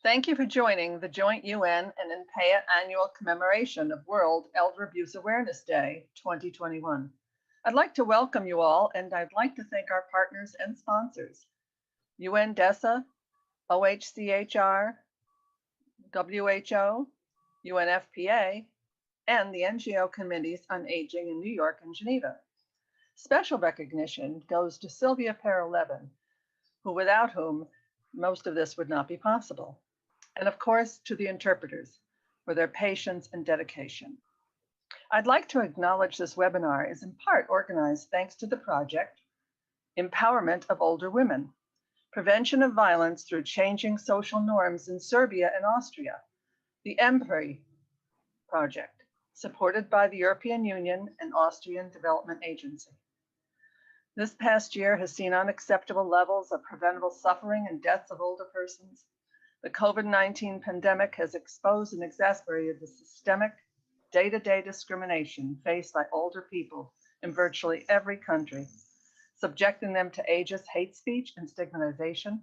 Thank you for joining the joint UN and INPEA annual commemoration of World Elder Abuse Awareness Day 2021. I'd like to welcome you all, and I'd like to thank our partners and sponsors, UN DESA, OHCHR, WHO, UNFPA, and the NGO Committees on Aging in New York and Geneva. Special recognition goes to Sylvia Paralevin, without whom most of this would not be possible. And of course, to the interpreters for their patience and dedication. I'd like to acknowledge this webinar is in part organized thanks to the project, Empowerment of Older Women, Prevention of Violence Through Changing Social Norms in Serbia and Austria, the EmPreV project, supported by the European Union and Austrian Development Agency. This past year has seen unacceptable levels of preventable suffering and deaths of older persons. The COVID-19 pandemic has exposed and exacerbated the systemic day-to-day discrimination faced by older people in virtually every country, subjecting them to ageist hate speech and stigmatization.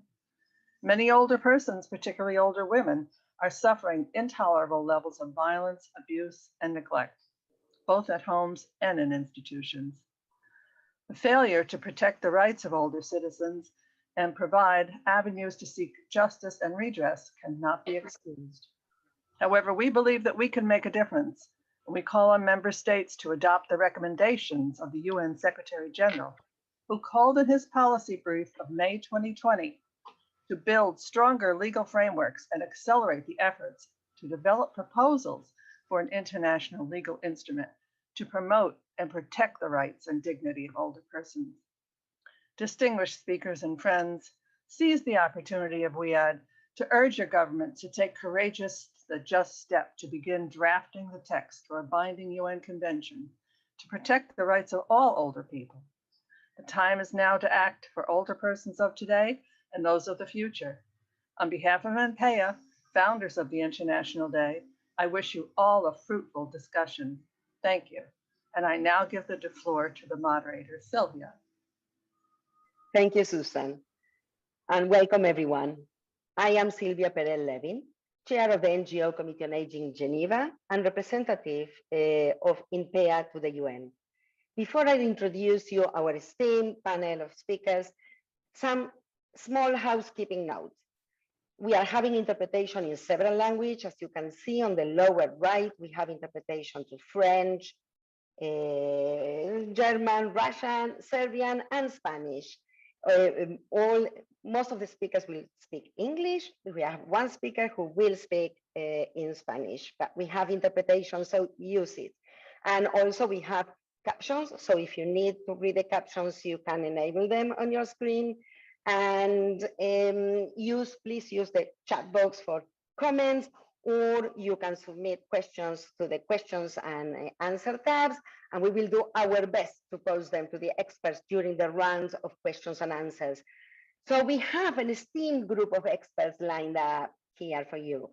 Many older persons, particularly older women, are suffering intolerable levels of violence, abuse, and neglect, both at homes and in institutions. The failure to protect the rights of older citizens and provide avenues to seek justice and redress cannot be excused. However, we believe that we can make a difference, and we call on member states to adopt the recommendations of the UN Secretary General, who called in his policy brief of May 2020 to build stronger legal frameworks and accelerate the efforts to develop proposals for an international legal instrument to promote and protect the rights and dignity of older persons. Distinguished speakers and friends, seize the opportunity of WEAAD to urge your government to take courageous, the just step to begin drafting the text for a binding UN convention to protect the rights of all older people. The time is now to act for older persons of today and those of the future. On behalf of INPEA, founders of the International Day, I wish you all a fruitful discussion. Thank you. And I now give the floor to the moderator, Sylvia. Thank you, Susan, and welcome everyone. I am Sylvia Perel-Levin, Chair of the NGO Committee on Aging Geneva and representative of INPEA to the UN. Before I introduce you our esteemed panel of speakers, some small housekeeping notes. We are having interpretation in several languages. As you can see on the lower right, we have interpretation to French, German, Russian, Serbian, and Spanish. Most of the speakers will speak English. We have one speaker who will speak in Spanish, but we have interpretation, so use it. And also we have captions, so if you need to read the captions, you can enable them on your screen. And please use the chat box for comments, or you can submit questions to the questions and answer tabs, and we will do our best to pose them to the experts during the rounds of questions and answers. So we have an esteemed group of experts lined up here for you,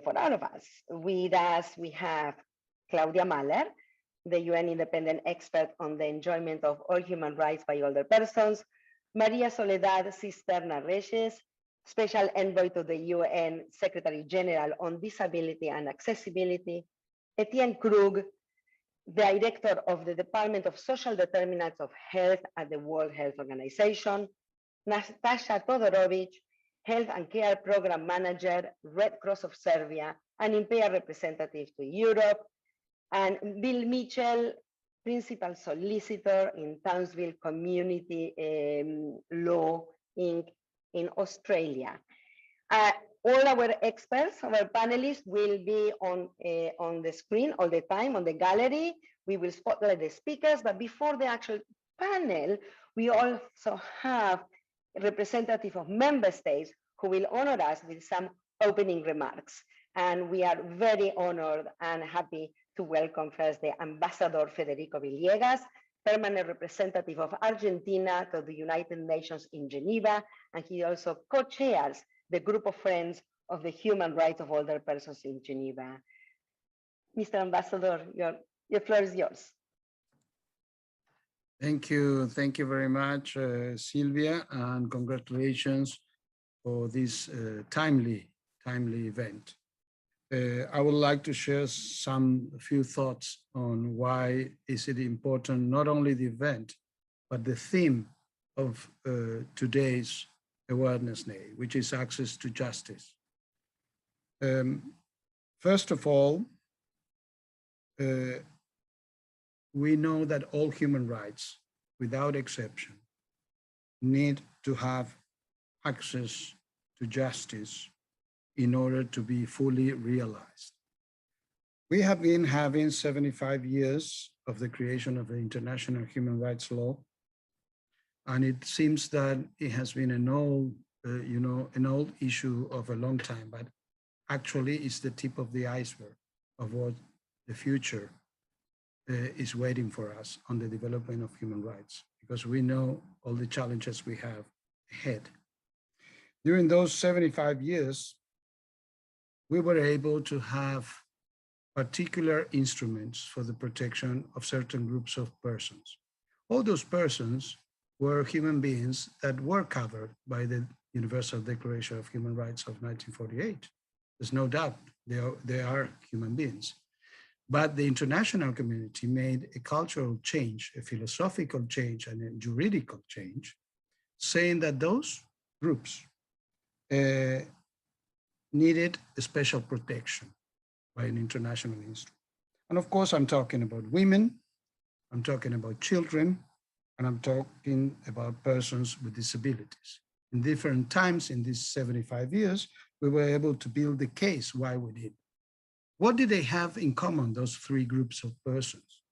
for all of us. With us, we have Claudia Mahler, the UN independent expert on the enjoyment of all human rights by older persons, Maria Soledad Cisterna Reyes, Special Envoy to the UN Secretary General on Disability and Accessibility, Etienne Krug, Director of the Department of Social Determinants of Health at the World Health Organization, Natasha Todorovic, Health and Care Program Manager, Red Cross of Serbia, and INPEA representative to Europe, and Bill Mitchell, Principal Solicitor in Townsville Community Law Inc. in Australia. All our experts, our panelists will be on the screen all the time, on the gallery. We will spotlight the speakers, but before the actual panel, we also have a representative of member states who will honor us with some opening remarks. And we are very honored and happy to welcome first the Ambassador Federico Villegas, permanent representative of Argentina to the United Nations in Geneva, and he also co-chairs the group of friends of the human rights of older persons in Geneva. Mr. Ambassador, your floor is yours. Thank you very much, Sylvia, and congratulations for this timely timely event. I would like to share a few thoughts on why is it important, not only the event, but the theme of today's Awareness Day, which is access to justice. First of all, we know that all human rights, without exception, need to have access to justice in order to be fully realized. We have been having 75 years of the creation of the International Human Rights Law, and it seems that it has been an old, an old issue of a long time, but actually it's the tip of the iceberg of what the future is waiting for us on the development of human rights, because we know all the challenges we have ahead. During those 75 years, we were able to have particular instruments for the protection of certain groups of persons. All those persons were human beings that were covered by the Universal Declaration of Human Rights of 1948. There's no doubt they are human beings. But the international community made a cultural change, a philosophical change, and a juridical change, saying that those groups needed a special protection by an international instrument. And of course, I'm talking about women, I'm talking about children, and I'm talking about persons with disabilities. In different times in these 75 years, we were able to build the case why we did. What did they have in common, those three groups of persons?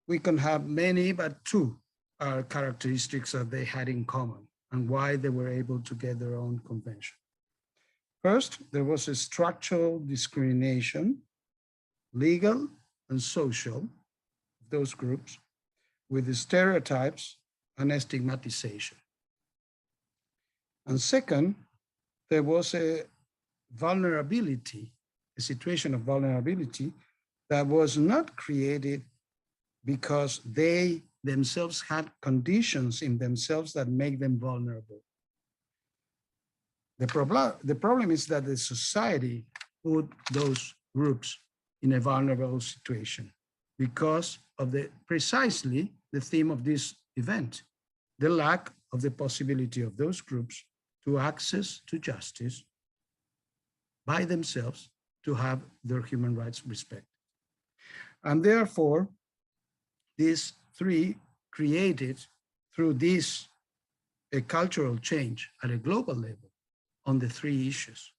We can have many, but two are characteristics that they had in common and why they were able to get their own convention. First, there was a structural discrimination, legal and social, of those groups, with the stereotypes and stigmatization. And second, there was a vulnerability, a situation of vulnerability that was not created because they themselves had conditions in themselves that make them vulnerable. The problem is that the society put those groups in a vulnerable situation because of precisely the theme of this event, the lack of the possibility of those groups to access to justice by themselves, to have their human rights respected. And therefore, these three created through this a cultural change at a global level on the three issues.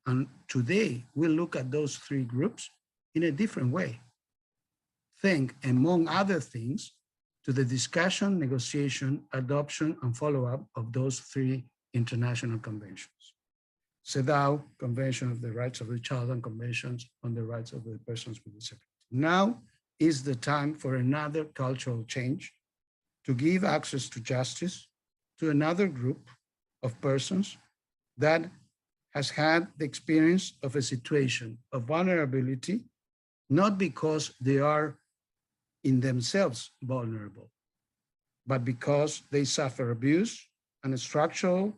And today we look at those three groups in a different way. Thanks, among other things, to the discussion, negotiation, adoption, and follow-up of those three international conventions. CEDAW, Convention of the Rights of the Child, and Conventions on the Rights of the Persons with Disabilities. Now is the time for another cultural change to give access to justice to another group of persons that has had the experience of a situation of vulnerability, not because they are in themselves vulnerable, but because they suffer abuse and structural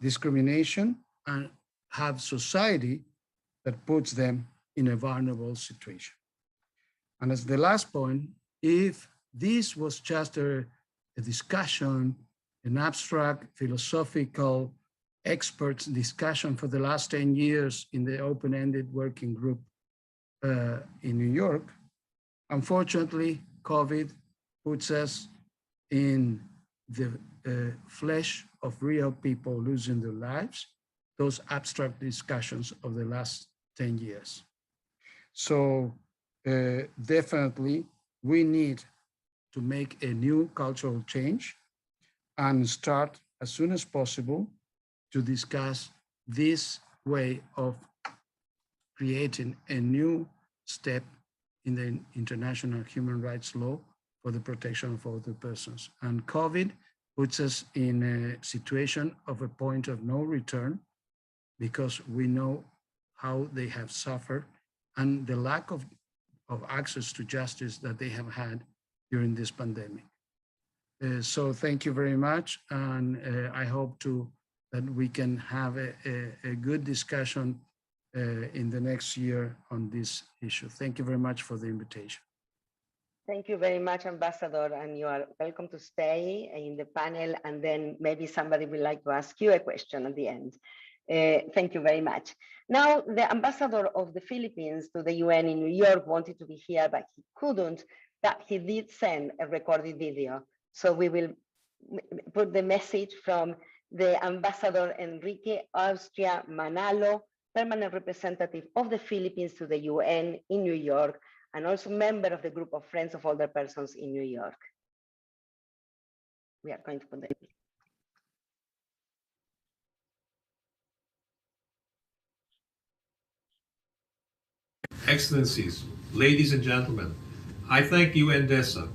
discrimination and have society that puts them in a vulnerable situation. And as the last point, if this was just a discussion, an abstract philosophical experts discussion for the last 10 years in the open-ended working group in New York, unfortunately, COVID puts us in the flesh of real people losing their lives, those abstract discussions of the last 10 years. So definitely we need to make a new cultural change and start as soon as possible to discuss this way of creating a new step in the international human rights law for the protection of other persons. And COVID puts us in a situation of a point of no return because we know how they have suffered and the lack of access to justice that they have had during this pandemic. So thank you very much. And I hope to that we can have a good discussion in the next year on this issue. Thank you very much for the invitation. Thank you very much, Ambassador, and you are welcome to stay in the panel, and then maybe somebody would like to ask you a question at the end. Thank you very much. Now, the ambassador of the Philippines to the UN in New York wanted to be here, but he couldn't, but he did send a recorded video. So we will put the message from the Ambassador Enrique Austria Manalo, permanent representative of the Philippines to the UN in New York, and also member of the group of Friends of Older Persons in New York. We are going to put the Excellencies, ladies and gentlemen, I thank UN DESA,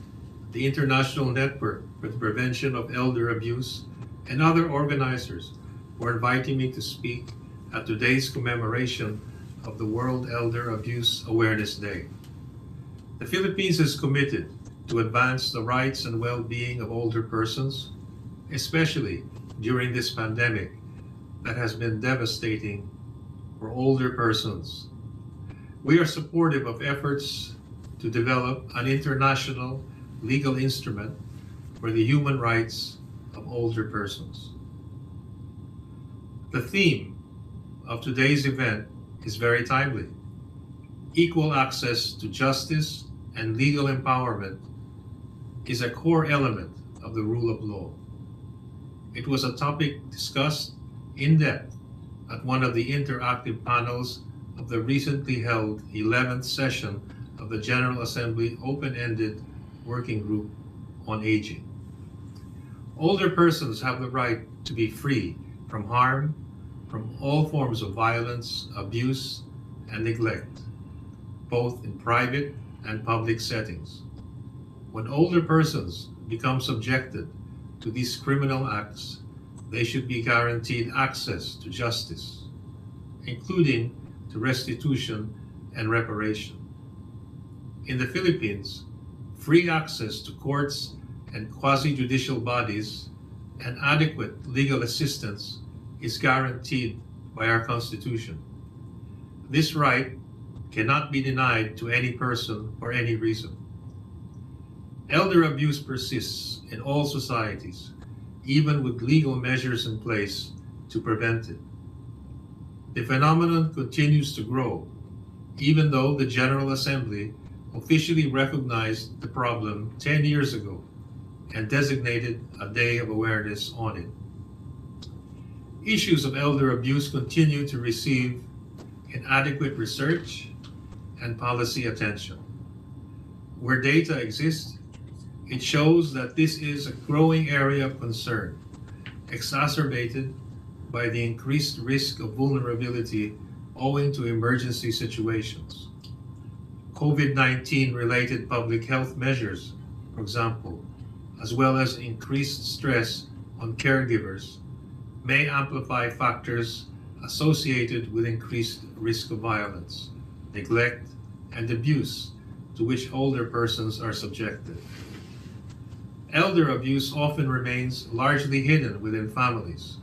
the International Network for the Prevention of Elder Abuse, and other organizers for inviting me to speak at today's commemoration of the World Elder Abuse Awareness Day. The Philippines is committed to advance the rights and well-being of older persons, especially during this pandemic that has been devastating for older persons. We are supportive of efforts to develop an international legal instrument for the human rights of older persons. The theme of today's event is very timely. Equal access to justice and legal empowerment is a core element of the rule of law. It was a topic discussed in depth at one of the interactive panels of the recently held 11th session of the General Assembly Open-Ended Working Group on Aging. Older persons have the right to be free from harm, from all forms of violence, abuse, and neglect, both in private and public settings. When older persons become subjected to these criminal acts, they should be guaranteed access to justice, including to restitution and reparation. In the Philippines, free access to courts and quasi-judicial bodies and adequate legal assistance is guaranteed by our Constitution. This right cannot be denied to any person for any reason. Elder abuse persists in all societies, even with legal measures in place to prevent it. The phenomenon continues to grow, even though the General Assembly officially recognized the problem 10 years ago and designated a day of awareness on it. Issues of elder abuse continue to receive inadequate research and policy attention. Where data exists, it shows that this is a growing area of concern, exacerbated by the increased risk of vulnerability owing to emergency situations. COVID-19 related public health measures, for example, as well as increased stress on caregivers, may amplify factors associated with increased risk of violence, neglect, and abuse to which older persons are subjected. Elder abuse often remains largely hidden within families.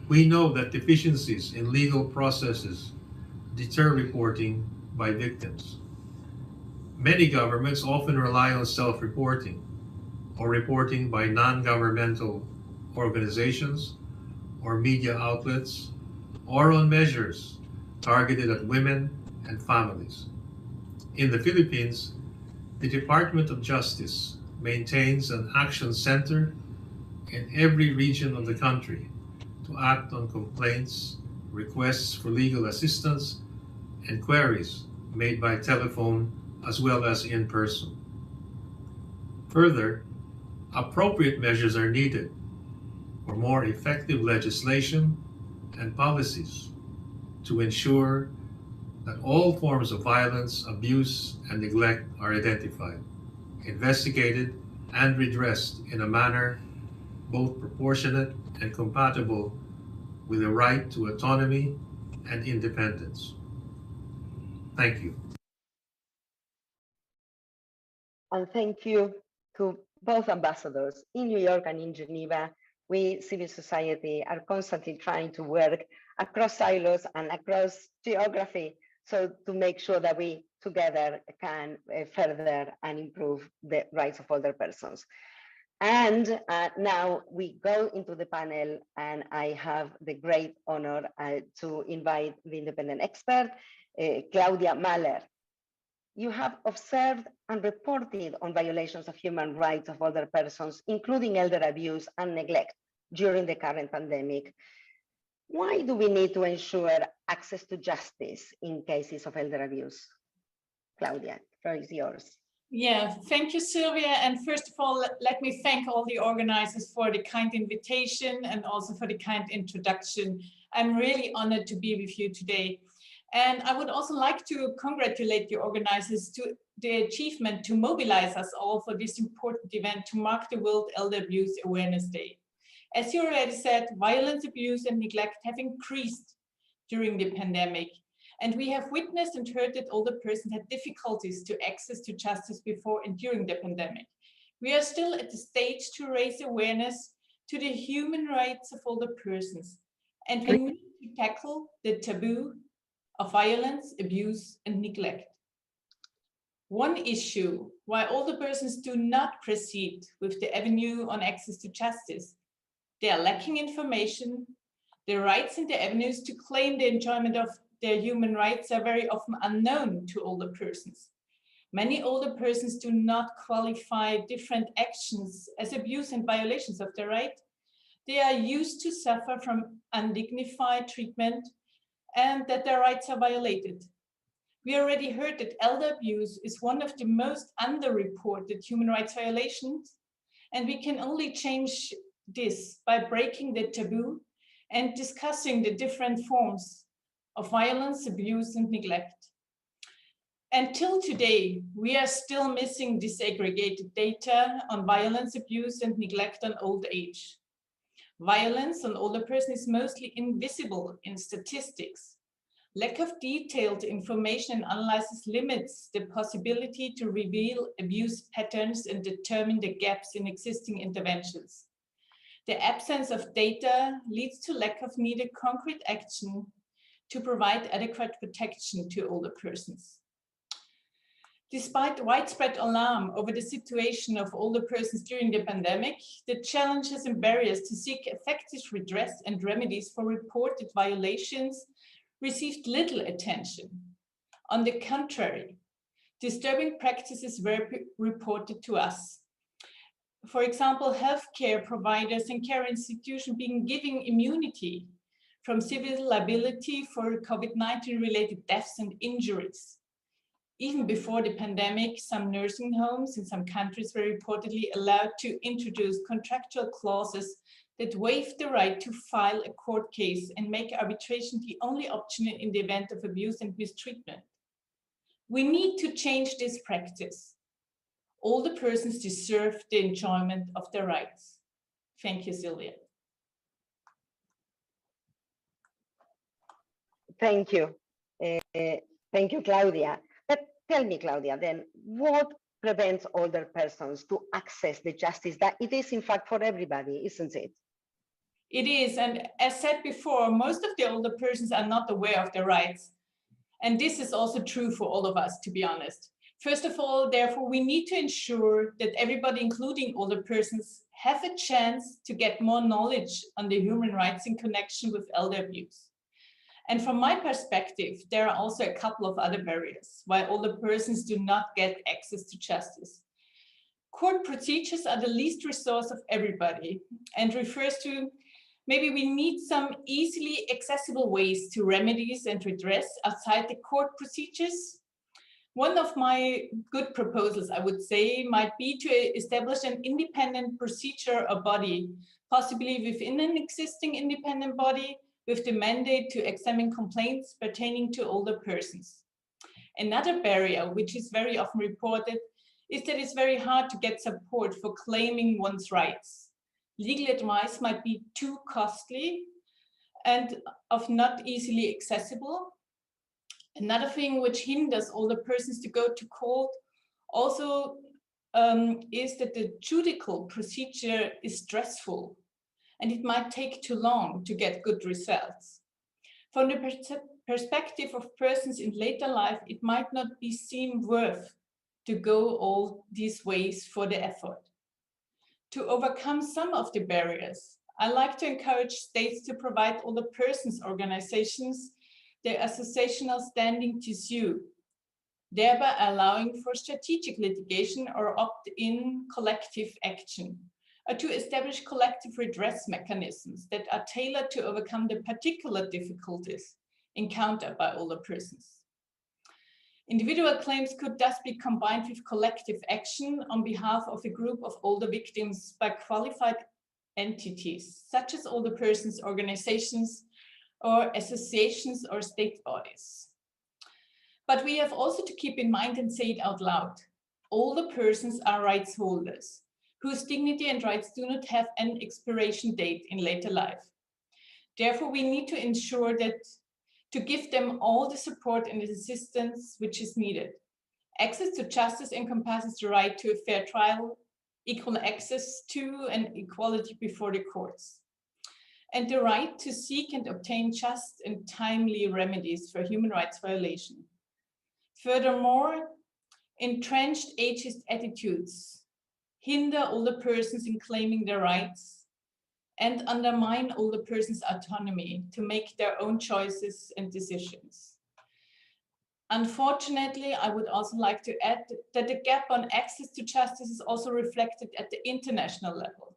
We know that deficiencies in legal processes deter reporting by victims. Many governments often rely on self-reporting or reporting by non-governmental organizations or media outlets, or on measures targeted at women and families. In the Philippines, the Department of Justice maintains an action center in every region of the country to act on complaints, requests for legal assistance, and queries made by telephone as well as in person. Further, appropriate measures are needed for more effective legislation and policies to ensure that all forms of violence, abuse, and neglect are identified, investigated, and redressed in a manner both proportionate and compatible with the right to autonomy and independence. Thank you. And thank you to both ambassadors in New York and in Geneva we, civil society, are constantly trying to work across silos and across geography, so to make sure that we together can further and improve the rights of older persons. And now we go into the panel, and I have the great honor to invite the independent expert, Claudia Mahler. You have observed and reported on violations of human rights of older persons, including elder abuse and neglect during the current pandemic. Why do we need to ensure access to justice in cases of elder abuse? Claudia, the floor is yours. Yeah, thank you, Sylvia. And first of all, let me thank all the organizers for the kind invitation and also for the kind introduction. I'm really honored to be with you today. And I would also like to congratulate the organizers to the achievement to mobilize us all for this important event to mark the World Elder Abuse Awareness Day. As you already said, violence, abuse, and neglect have increased during the pandemic. And we have witnessed and heard that older persons had difficulties to access to justice before and during the pandemic. We are still at the stage to raise awareness to the human rights of older persons. And we need to tackle the taboo of violence, abuse, and neglect. One issue why older persons do not proceed with the avenue on access to justice, they are lacking information. The rights and the avenues to claim the enjoyment of their human rights are very often unknown to older persons. Many older persons do not qualify different actions as abuse and violations of their right. They are used to suffer from undignified treatment and that their rights are violated. We already heard that elder abuse is one of the most underreported human rights violations, and we can only change this by breaking the taboo and discussing the different forms of violence, abuse, and neglect. Until today, we are still missing disaggregated data on violence, abuse, and neglect on old age. Violence on older persons is mostly invisible in statistics. Lack of detailed information and analysis limits the possibility to reveal abuse patterns and determine the gaps in existing interventions. The absence of data leads to lack of needed concrete action to provide adequate protection to older persons. Despite widespread alarm over the situation of older persons during the pandemic, the challenges and barriers to seek effective redress and remedies for reported violations received little attention. On the contrary, disturbing practices were reported to us. For example, healthcare providers and care institutions being given immunity from civil liability for COVID-19 related deaths and injuries. Even before the pandemic, some nursing homes in some countries were reportedly allowed to introduce contractual clauses that waive the right to file a court case and make arbitration the only option in the event of abuse and mistreatment. We need to change this practice. Older persons deserve the enjoyment of their rights. Thank you, Sylvia. Thank you. Thank you, Claudia. But tell me, Claudia, then what prevents older persons to access the justice that it is in fact for everybody, isn't it? It is, and as said before, most of the older persons are not aware of their rights. And this is also true for all of us, to be honest. First of all, therefore, we need to ensure that everybody, including older persons, have a chance to get more knowledge on the human rights in connection with elder abuse. And from my perspective, there are also a couple of other barriers why older persons do not get access to justice. Court procedures are the least resource of everybody and refers to maybe we need some easily accessible ways to remedies and redress outside the court procedures. One of my good proposals, I would say, might be to establish an independent procedure or body, possibly within an existing independent body, with the mandate to examine complaints pertaining to older persons. Another barrier, which is very often reported, is that it's very hard to get support for claiming one's rights. Legal advice might be too costly and of not easily accessible. Another thing which hinders older persons to go to court also is that the judicial procedure is stressful and it might take too long to get good results. From the perspective of persons in later life, it might not be seem worth to go all these ways for the effort. To overcome some of the barriers, I like to encourage states to provide all the persons organizations their associational standing to sue, thereby allowing for strategic litigation or opt-in collective action, or to establish collective redress mechanisms that are tailored to overcome the particular difficulties encountered by older persons. Individual claims could thus be combined with collective action on behalf of a group of older victims by qualified entities, such as older persons organizations or associations or state bodies. But we have also to keep in mind and say it out loud. Older persons are rights holders whose dignity and rights do not have an expiration date in later life. Therefore, we need to ensure that to give them all the support and assistance which is needed. Access to justice encompasses the right to a fair trial, equal access to and equality before the courts, and the right to seek and obtain just and timely remedies for human rights violation. Furthermore, entrenched ageist attitudes hinder older persons in claiming their rights and undermine older persons' autonomy to make their own choices and decisions. Unfortunately, I would also like to add that the gap on access to justice is also reflected at the international level.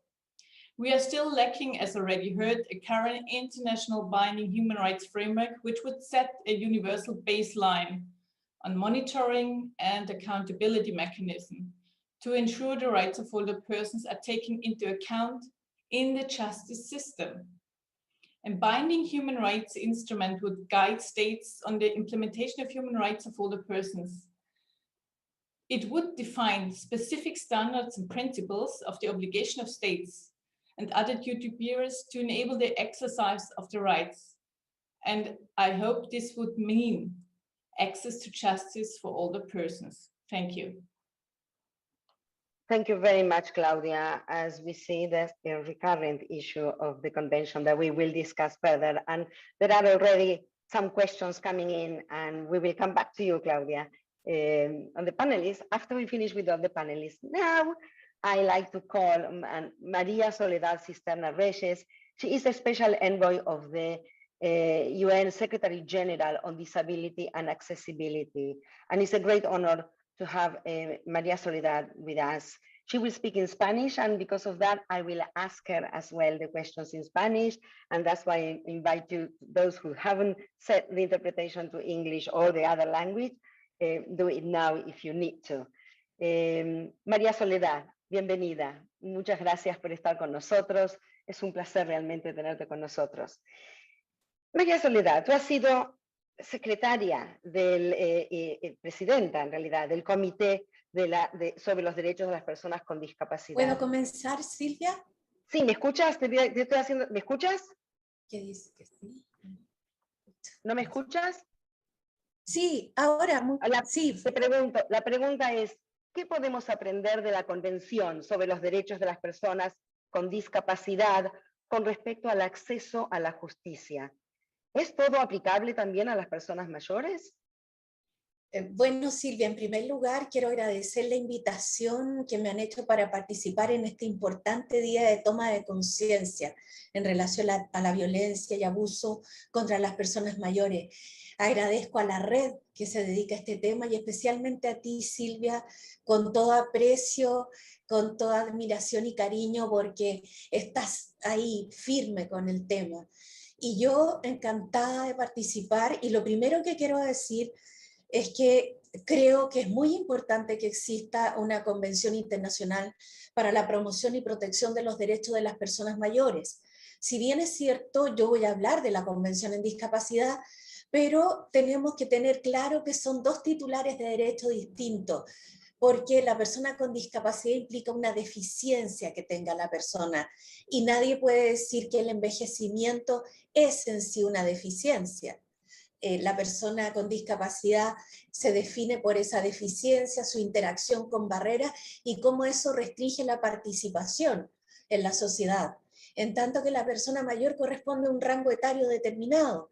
We are still lacking, as already heard, a current international binding human rights framework which would set a universal baseline on monitoring and accountability mechanism to ensure the rights of older persons are taken into account in the justice system. A binding human rights instrument would guide states on the implementation of human rights of older persons. It would define specific standards and principles of the obligation of states and other duty bearers to enable the exercise of the rights. And I hope this would mean access to justice for older persons. Thank you. Thank you very much, Claudia. As we see, there's a recurrent issue of the convention that we will discuss further. And there are already some questions coming in, and we will come back to you, Claudia, on the panelists. After we finish with all the panelists, now I like to call Maria Soledad Cisterna Reyes. She is a special envoy of the UN Secretary General on Disability and Accessibility. And it's a great honor to have Maria Soledad with us. She will speak in Spanish, and because of that, I will ask her as well the questions in Spanish, and that's why I invite you, those who haven't set the interpretation to English or the other language, do it now if you need to. María Soledad, bienvenida. Muchas gracias por estar con nosotros. Es un placer realmente tenerte con nosotros. María Soledad, tú has sido secretaria presidenta, en realidad, del Comité sobre los Derechos de las Personas con Discapacidad. ¿Puedo comenzar, Silvia? Sí, ¿me escuchas? Te estoy haciendo, ¿me escuchas? ¿Qué dice que sí? ¿No me escuchas? Sí, ahora sí. Te pregunto, la pregunta es, ¿qué podemos aprender de la Convención sobre los Derechos de las Personas con Discapacidad con respecto al acceso a la justicia? ¿Es todo aplicable también a las personas mayores? Bueno, Silvia, en primer lugar quiero agradecer la invitación que me han hecho para participar en este importante día de toma de conciencia en relación a la violencia y abuso contra las personas mayores. Agradezco a la red que se dedica a este tema y especialmente a ti, Silvia, con todo aprecio, con toda admiración y cariño, porque estás ahí firme con el tema. Y yo encantada de participar, y lo primero que quiero decir es que creo que es muy importante que exista una convención internacional para la promoción y protección de los derechos de las personas mayores. Si bien es cierto, yo voy a hablar de la Convención en Discapacidad, pero tenemos que tener claro que son dos titulares de derecho distintos, porque la persona con discapacidad implica una deficiencia que tenga la persona, y nadie puede decir que el envejecimiento es en sí una deficiencia. La persona con discapacidad se define por esa deficiencia, su interacción con barreras y cómo eso restringe la participación en la sociedad. en tanto que la persona mayor corresponde a un rango etario determinado.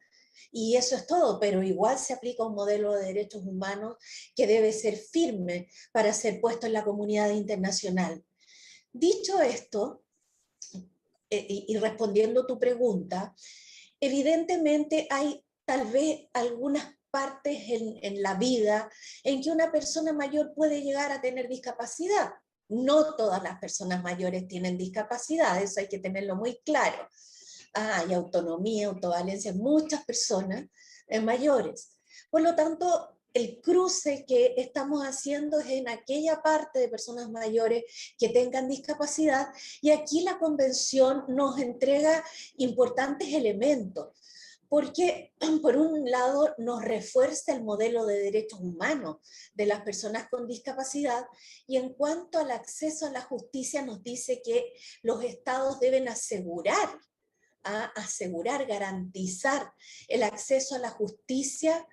Y eso es todo, pero igual se aplica un modelo de derechos humanos que debe ser firme para ser puesto en la comunidad internacional. Dicho esto, y respondiendo tu pregunta, evidentemente hay tal vez algunas partes en la vida en que una persona mayor puede llegar a tener discapacidad. No todas las personas mayores tienen discapacidad, eso hay que tenerlo muy claro. Hay autonomía, autovalencia en muchas personas mayores. Por lo tanto, el cruce que estamos haciendo es en aquella parte de personas mayores que tengan discapacidad, y aquí la Convención nos entrega importantes elementos, porque por un lado nos refuerza el modelo de derechos humanos de las personas con discapacidad, y en cuanto al acceso a la justicia nos dice que los estados deben asegurar, garantizar el acceso a la justicia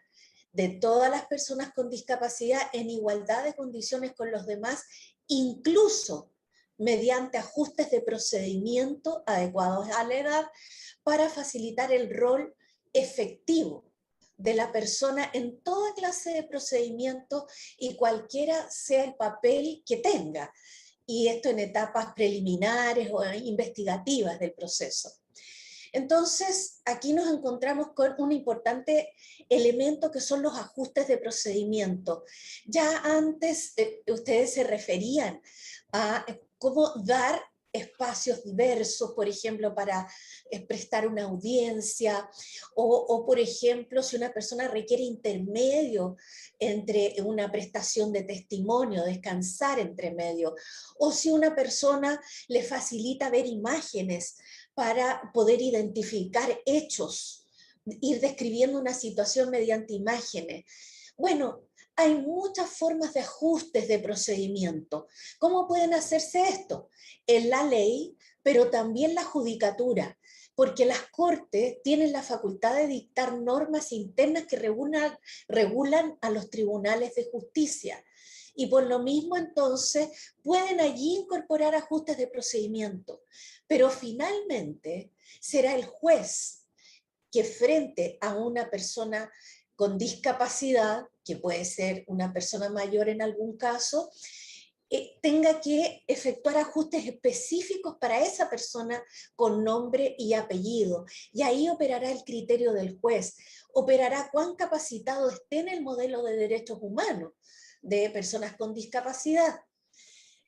de todas las personas con discapacidad en igualdad de condiciones con los demás, incluso mediante ajustes de procedimiento adecuados a la edad, para facilitar el rol efectivo de la persona en toda clase de procedimientos y cualquiera sea el papel que tenga, y esto en etapas preliminares o investigativas del proceso. Entonces, aquí nos encontramos con un importante elemento que son los ajustes de procedimiento. Ya antes ustedes se referían a cómo dar espacios diversos, por ejemplo, para prestar una audiencia, o por ejemplo, si una persona requiere intermedio entre una prestación de testimonio, descansar entre medio, o si una persona le facilita ver imágenes para poder identificar hechos, ir describiendo una situación mediante imágenes. Bueno, hay muchas formas de ajustes de procedimiento. ¿Cómo pueden hacerse esto? En la ley, pero también la judicatura, porque las cortes tienen la facultad de dictar normas internas que regulan a los tribunales de justicia. Y por lo mismo, entonces, pueden allí incorporar ajustes de procedimiento. Pero finalmente será el juez que, frente a una persona con discapacidad, que puede ser una persona mayor en algún caso, tenga que efectuar ajustes específicos para esa persona con nombre y apellido. Y ahí operará el criterio del juez, operará cuán capacitado esté en el modelo de derechos humanos de personas con discapacidad.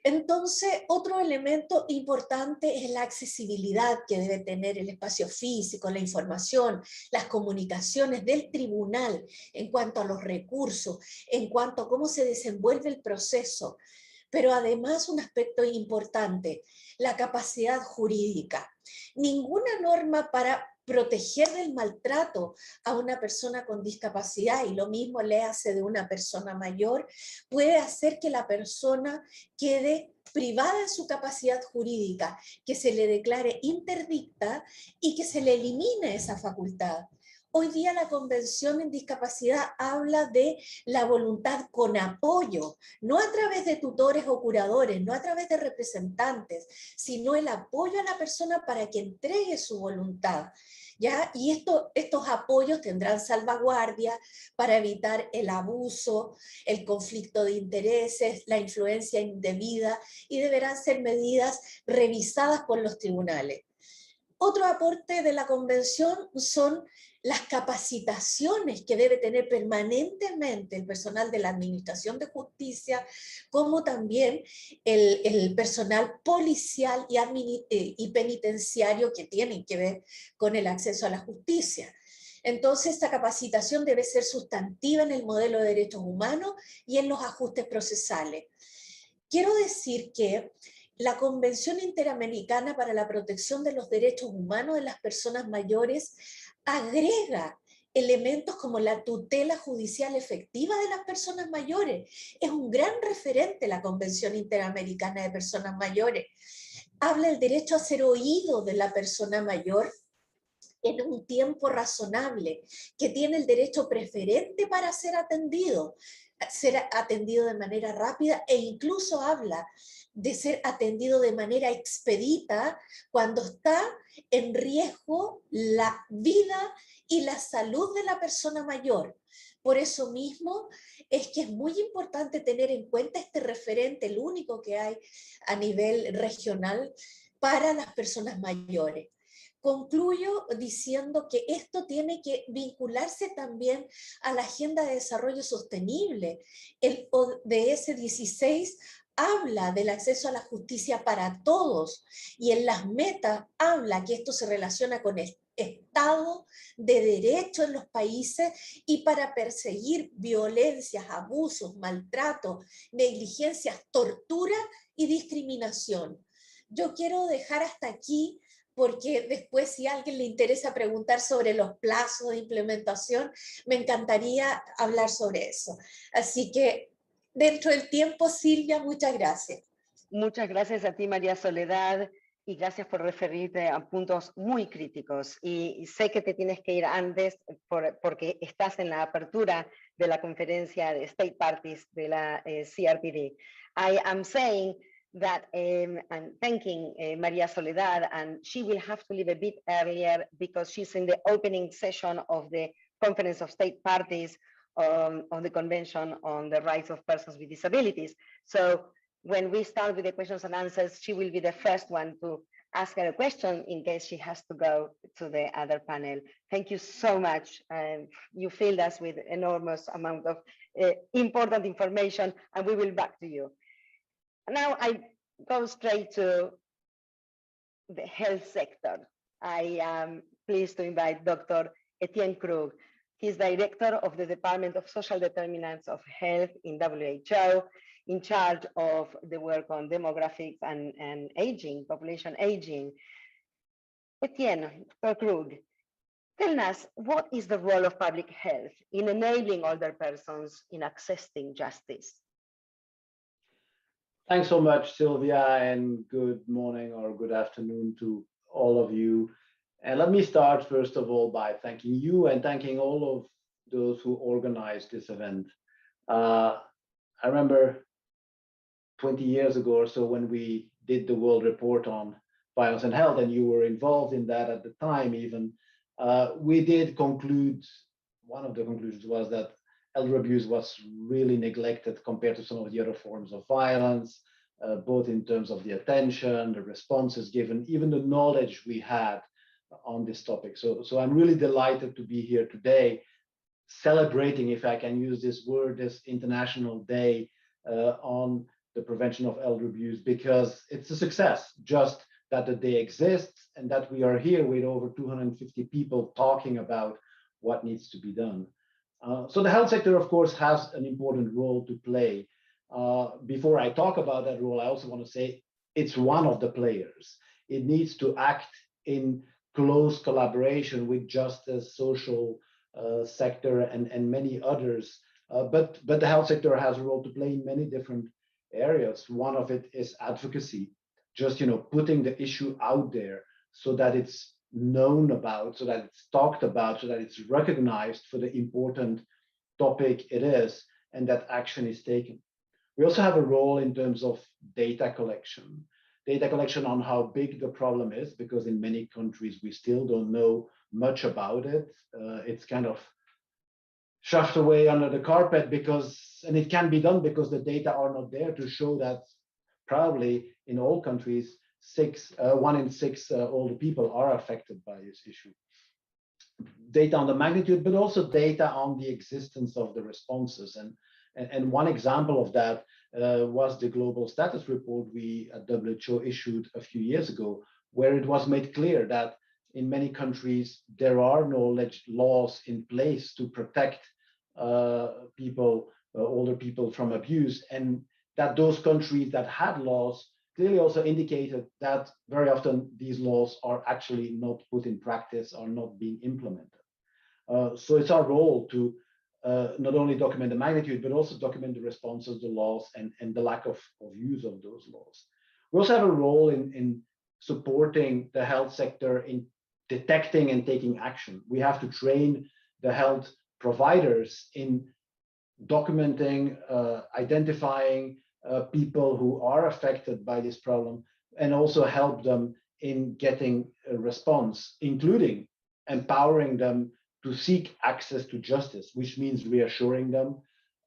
Entonces, otro elemento importante es la accesibilidad que debe tener el espacio físico, la información, las comunicaciones del tribunal en cuanto a los recursos, en cuanto a cómo se desenvuelve el proceso. Pero además, un aspecto importante, la capacidad jurídica. Ninguna norma para proteger del maltrato a una persona con discapacidad, y lo mismo le hace de una persona mayor, puede hacer que la persona quede privada de su capacidad jurídica, que se le declare interdicta y que se le elimine esa facultad. Hoy día la Convención en Discapacidad habla de la voluntad con apoyo, no a través de tutores o curadores, no a través de representantes, sino el apoyo a la persona para que entregue su voluntad. ¿Ya? Y estos apoyos tendrán salvaguardia para evitar el abuso, el conflicto de intereses, la influencia indebida, y deberán ser medidas revisadas por los tribunales. Otro aporte de la Convención son las capacitaciones que debe tener permanentemente el personal de la Administración de Justicia, como también el personal policial y penitenciario que tienen que ver con el acceso a la justicia. Entonces, esta capacitación debe ser sustantiva en el modelo de derechos humanos y en los ajustes procesales. Quiero decir que la Convención Interamericana para la Protección de los Derechos Humanos de las Personas Mayores agrega elementos como la tutela judicial efectiva de las personas mayores. Es un gran referente la Convención Interamericana de Personas Mayores. Habla del derecho a ser oído de la persona mayor en un tiempo razonable, que tiene el derecho preferente para ser atendido de manera rápida, e incluso habla de ser atendido de manera expedita cuando está en riesgo la vida y la salud de la persona mayor. Por eso mismo es que es muy importante tener en cuenta este referente, el único que hay a nivel regional para las personas mayores. Concluyo diciendo que esto tiene que vincularse también a la Agenda de Desarrollo Sostenible. El ODS 16 habla del acceso a la justicia para todos y en las metas habla que esto se relaciona con el Estado de Derecho en los países y para perseguir violencias, abusos, maltratos, negligencias, tortura y discriminación. Yo quiero dejar hasta aquí porque después si a alguien le interesa preguntar sobre los plazos de implementación, me encantaría hablar sobre eso. Así que dentro del tiempo, Silvia, muchas gracias. Muchas gracias a ti, María Soledad, y gracias por referirte a puntos muy críticos. Y sé que te tienes que ir antes porque estás en la apertura de la conferencia de State Parties de la CRPD. I am saying that I'm thanking Maria Soledad, and she will have to leave a bit earlier because she's in the opening session of the Conference of State Parties on the Convention on the Rights of Persons with Disabilities. So when we start with the questions and answers, she will be the first one to ask her a question in case she has to go to the other panel. Thank you so much. You filled us with enormous amount of important information, and we will back to you. Now I go straight to the health sector. I am pleased to invite Dr. Etienne Krug. He's director of the Department of Social Determinants of Health in WHO, in charge of the work on demographics and aging, population aging. Etienne Krug, tell us, what is the role of public health in enabling older persons in accessing justice? Thanks so much, Sylvia, and good morning or good afternoon to all of you. And let me start, first of all, by thanking you and thanking all of those who organized this event. I remember 20 years ago or so when we did the World Report on Violence and Health, and you were involved in that at the time even, we did conclude, one of the conclusions was that elder abuse was really neglected compared to some of the other forms of violence, both in terms of the attention, the responses given, even the knowledge we had on this topic. So I'm really delighted to be here today, celebrating, if I can use this word, this International Day on the prevention of elder abuse, because it's a success, just that the day exists and that we are here with over 250 people talking about what needs to be done. So the health sector, of course, has an important role to play. Before I talk about that role, I also want to say it's one of the players. It needs to act in close collaboration with justice, social sector, and many others. But the health sector has a role to play in many different areas. One of it is advocacy, just putting the issue out there so that it's known about, so that it's talked about, so that it's recognized for the important topic it is, and that action is taken. We also have a role in terms of data collection on how big the problem is, because in many countries we still don't know much about it. It's kind of shoved away under the carpet and it can be done because the data are not there to show that probably in all countries, 1 in 6 older people are affected by this issue. Data on the magnitude, but also data on the existence of the responses. And one example of that was the global status report we at WHO issued a few years ago, where it was made clear that in many countries, there are no laws in place to protect older people from abuse, and that those countries that had laws clearly also indicated that very often these laws are actually not put in practice or not being implemented. So it's our role to not only document the magnitude, but also document the responses, the laws, and the lack of use of those laws. We also have a role in supporting the health sector in detecting and taking action. We have to train the health providers in documenting, identifying people who are affected by this problem, and also help them in getting a response, including empowering them to seek access to justice, which means reassuring them.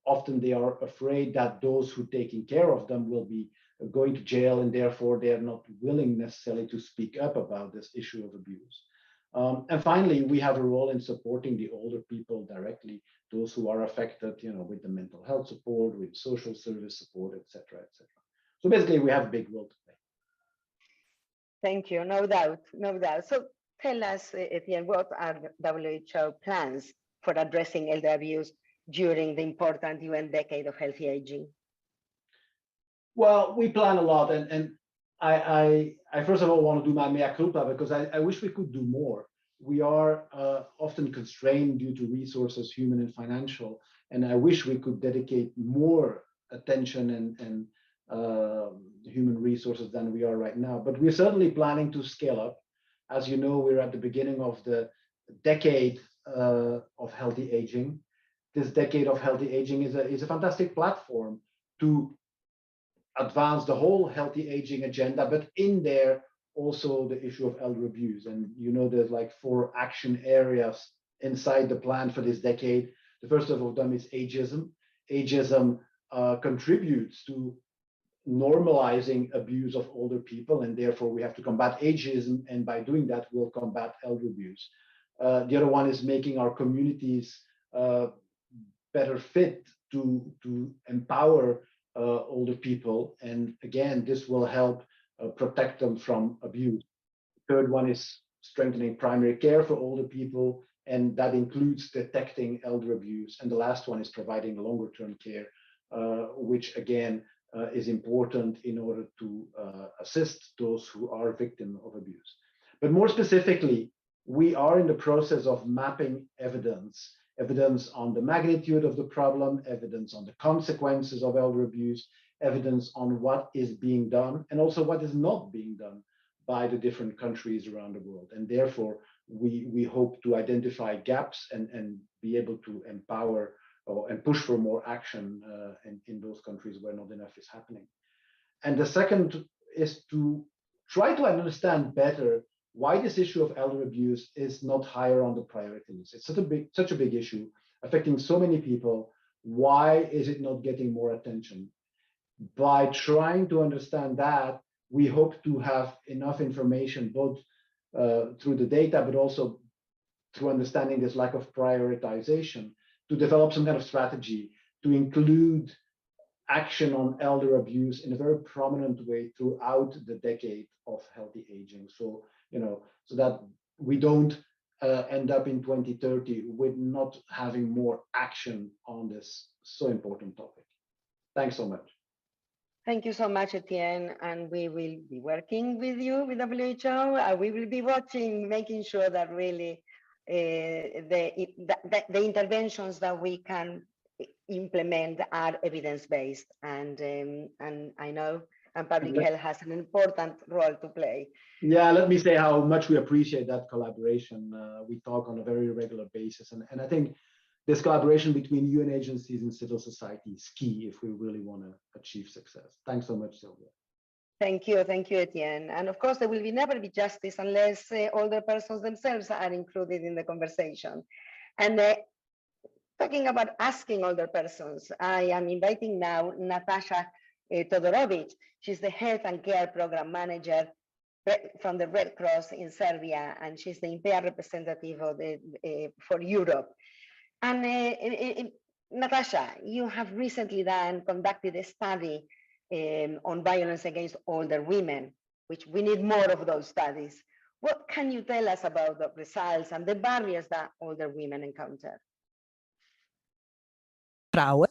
Often they are afraid that those who are taking care of them will be going to jail, and therefore they are not willing necessarily to speak up about this issue of abuse. And finally, we have a role in supporting the older people directly, those who are affected, with the mental health support, with social service support, etc., etc. So basically, we have a big role to play. Thank you. No doubt, no doubt. So tell us, Etienne, what are WHO plans for addressing elder abuse during the important UN Decade of Healthy Aging? Well, we plan a lot, and I first of all want to do my mea culpa, because I wish we could do more. We are often constrained due to resources, human and financial, and I wish we could dedicate more attention and human resources than we are right now. But we're certainly planning to scale up. As you know, we're at the beginning of the decade of healthy aging. This decade of healthy aging is a fantastic platform to advance the whole healthy aging agenda, but in there also the issue of elder abuse. And there's like 4 action areas inside the plan for this decade. The first of them is ageism. Ageism contributes to normalizing abuse of older people, and therefore we have to combat ageism, and by doing that we'll combat elder abuse. The other one is making our communities better fit to empower older people, and again this will help protect them from abuse. Third one is strengthening primary care for older people, and that includes detecting elder abuse. And the last one is providing longer-term care, which again is important in order to assist those who are victims of abuse. But more specifically, we are in the process of mapping evidence on the magnitude of the problem, evidence on the consequences of elder abuse, evidence on what is being done, and also what is not being done by the different countries around the world. And therefore, we hope to identify gaps and be able to empower and push for more action in those countries where not enough is happening. And the second is to try to understand better why this issue of elder abuse is not higher on the priority list. It's such a big issue affecting so many people. Why is it not getting more attention? By trying to understand that, we hope to have enough information, both through the data, but also through understanding this lack of prioritization, to develop some kind of strategy to include action on elder abuse in a very prominent way throughout the decade of healthy aging. So, so that we don't end up in 2030 with not having more action on this so important topic. Thanks so much. Thank you so much, Etienne. And we will be working with you, with WHO. We will be watching, making sure that really the interventions that we can implement are evidence-based. And I know public health has an important role to play. Yeah, let me say how much we appreciate that collaboration. We talk on a very regular basis. And I think this collaboration between UN agencies and civil society is key if we really want to achieve success. Thanks so much, Sylvia. Thank you, Etienne. And of course, there will never be justice unless older persons themselves are included in the conversation. And talking about asking older persons, I am inviting now Natasha Todorovic. She's the Health and Care Program Manager from the Red Cross in Serbia, and she's the INPEA representative of for Europe. And Natasha, you have recently conducted a study on violence against older women, which we need more of those studies. What can you tell us about the results and the barriers that older women encounter? Frauen.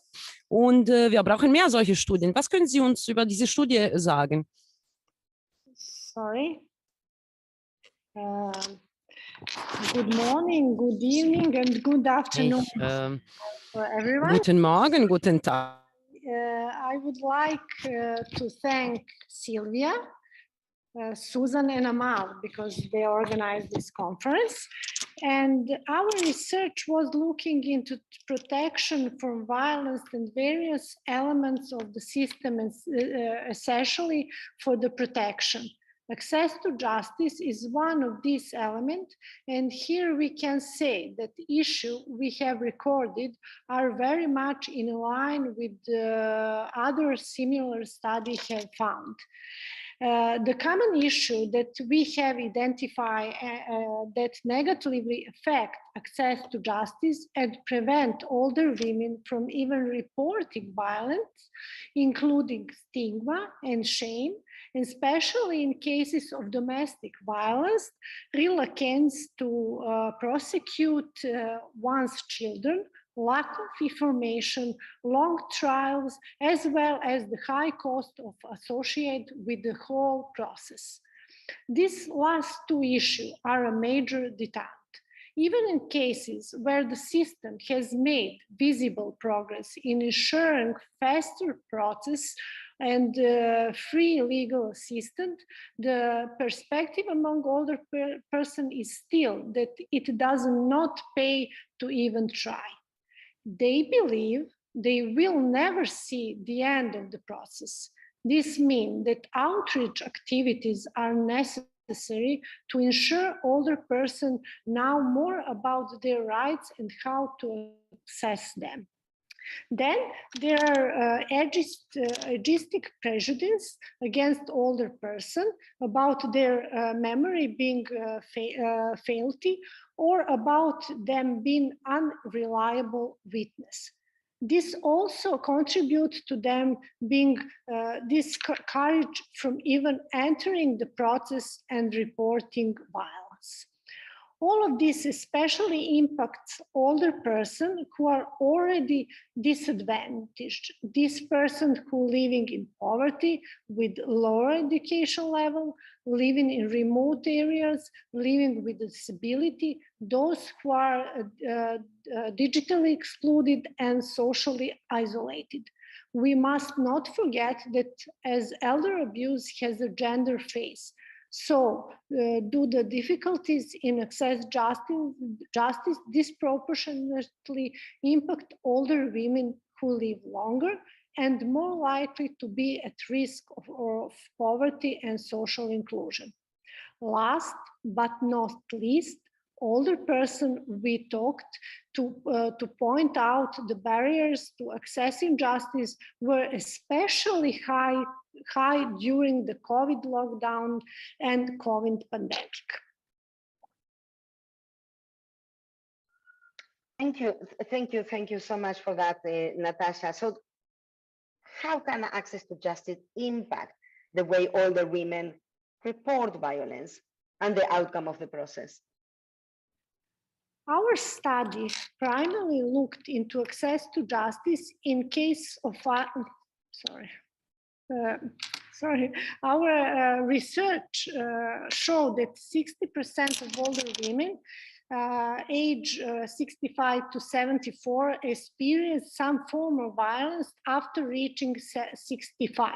Und wir brauchen mehr solche Studien. Was können Sie uns über diese Studie sagen? Sorry. Good morning, good evening, and good afternoon for everyone. Guten Morgen, guten Tag. I would like to thank Sylvia Susan and Amal, because they organized this conference. And our research was looking into protection from violence and various elements of the system, and essentially for the protection. Access to justice is one of these elements, and here we can say that the issue we have recorded are very much in line with other similar studies have found. The common issue that we have identified that negatively affect access to justice and prevent older women from even reporting violence, including stigma and shame, especially in cases of domestic violence, reluctance to prosecute one's children, lack of information, long trials, as well as the high cost of associated with the whole process. These last two issues are a major deterrent. Even in cases where the system has made visible progress in ensuring faster process and free legal assistance, the perspective among older persons is still that it does not pay to even try. They believe they will never see the end of the process. This means that outreach activities are necessary to ensure older persons know more about their rights and how to access them. Then there are ageistic prejudice against older persons about their memory being faulty or about them being unreliable witness. This also contributes to them being discouraged from even entering the process and reporting violence. All of this especially impacts older persons who are already disadvantaged. These persons who living in poverty with lower education level, living in remote areas, living with disability, those who are digitally excluded and socially isolated. We must not forget that as elder abuse has a gender face. So do the difficulties in access justice disproportionately impact older women who live longer and more likely to be at risk of poverty and social inclusion. Last but not least, older person we talked to point out the barriers to accessing justice were especially high during the COVID lockdown and COVID pandemic. Thank you so much for that, Natasha. So how can access to justice impact the way older women report violence and the outcome of the process? Our study primarily looked into access to justice in case of, our research showed that 60% of older women age 65 to 74 experience some form of violence after reaching 65.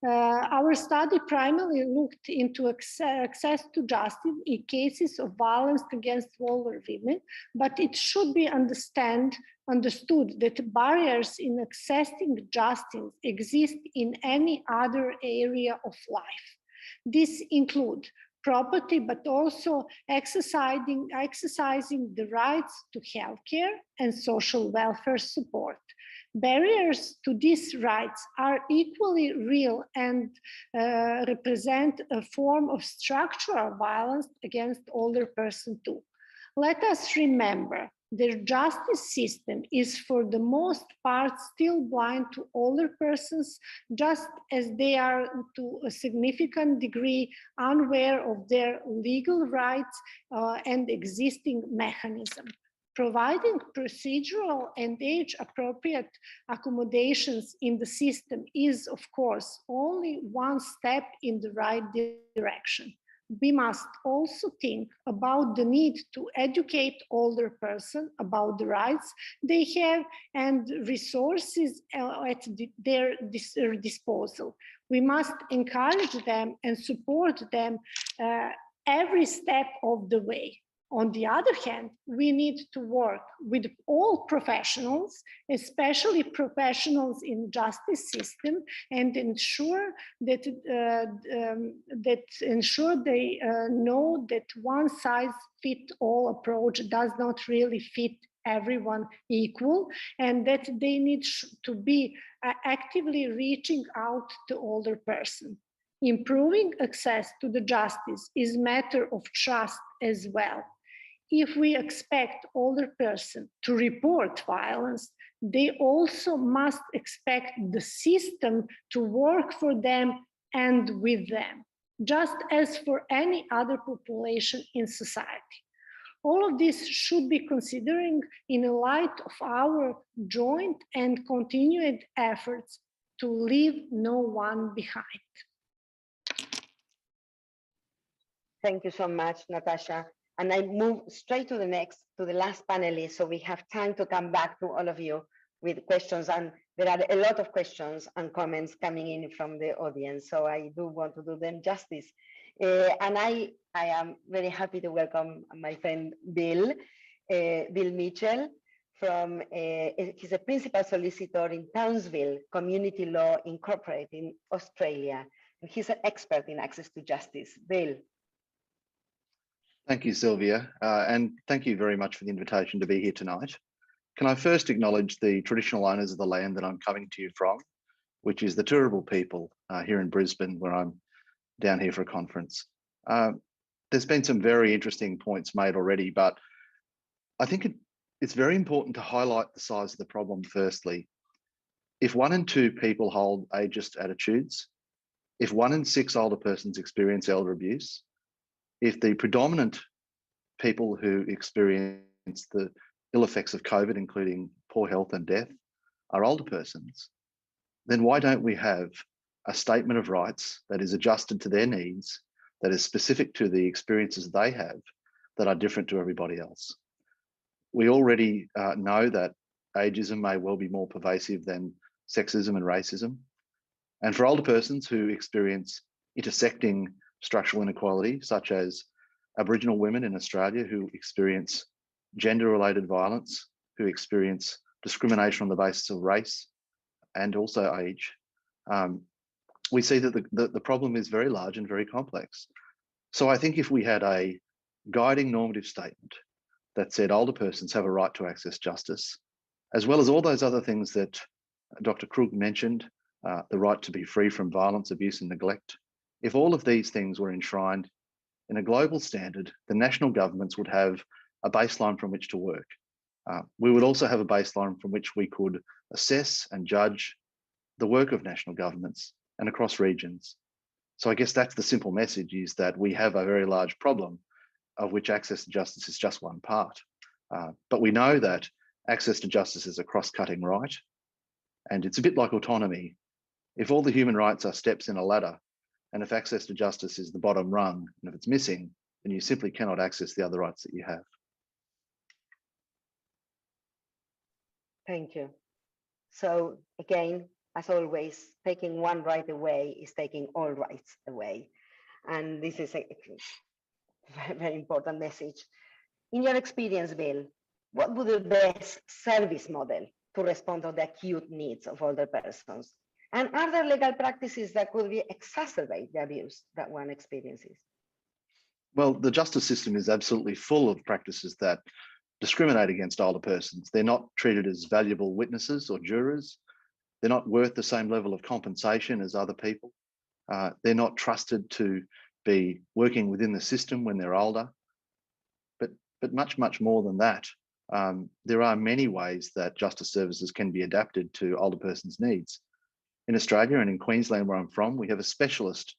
Our study primarily looked into access to justice in cases of violence against older women, but it should be understood that barriers in accessing justice exist in any other area of life. These include property, but also exercising the rights to healthcare and social welfare support. Barriers to these rights are equally real and represent a form of structural violence against older persons too. Let us remember the justice system is for the most part still blind to older persons, just as they are to a significant degree unaware of their legal rights and existing mechanisms. Providing procedural and age-appropriate accommodations in the system is, of course, only one step in the right direction. we must also think about the need to educate older person about the rights they have and resources at their disposal. We must encourage them and support them every step of the way. On the other hand, we need to work with all professionals, especially professionals in justice system, and ensure that they know that one size fits all approach does not really fit everyone equal, and that they need to be actively reaching out to older person. Improving access to the justice is a matter of trust as well. If we expect older person to report violence, they also must expect the system to work for them and with them, just as for any other population in society. All of this should be considering in the light of our joint and continued efforts to leave no one behind. Thank you so much, Natasha. And I move straight to the last panelist, so we have time to come back to all of you with questions. And there are a lot of questions and comments coming in from the audience, so I do want to do them justice. And I am very happy to welcome my friend Bill Mitchell. He's a principal solicitor in Townsville Community Law Incorporated in Australia. And he's an expert in access to justice. Bill. Thank you, Sylvia, and thank you very much for the invitation to be here tonight. Can I first acknowledge the traditional owners of the land that I'm coming to you from, which is the Turrbal people here in Brisbane, where I'm down here for a conference. There's been some very interesting points made already, but I think it's very important to highlight the size of the problem firstly. If 1 in 2 people hold ageist attitudes, if 1 in 6 older persons experience elder abuse, if the predominant people who experience the ill effects of COVID, including poor health and death, are older persons, then why don't we have a statement of rights that is adjusted to their needs, that is specific to the experiences they have, that are different to everybody else? We already know that ageism may well be more pervasive than sexism and racism. And for older persons who experience intersecting structural inequality, such as Aboriginal women in Australia who experience gender-related violence, who experience discrimination on the basis of race and also age, we see that the problem is very large and very complex. So I think if we had a guiding normative statement that said older persons have a right to access justice, as well as all those other things that Dr. Krug mentioned, the right to be free from violence, abuse and neglect, if all of these things were enshrined in a global standard, the national governments would have a baseline from which to work. We would also have a baseline from which we could assess and judge the work of national governments and across regions. So I guess that's the simple message, is that we have a very large problem of which access to justice is just one part. But we know that access to justice is a cross-cutting right. And it's a bit like autonomy. If all the human rights are steps in a ladder, and if access to justice is the bottom rung, and if it's missing, then you simply cannot access the other rights that you have. Thank you. So again, as always, taking one right away is taking all rights away. And this is a very, very important message. In your experience, Bill, what would be the best service model to respond to the acute needs of older persons? And are there legal practices that could exacerbate the abuse that one experiences? Well, the justice system is absolutely full of practices that discriminate against older persons. They're not treated as valuable witnesses or jurors. They're not worth the same level of compensation as other people. They're not trusted to be working within the system when they're older. But much, much more than that, there are many ways that justice services can be adapted to older persons' needs. In Australia and in Queensland, where I'm from, we have a specialist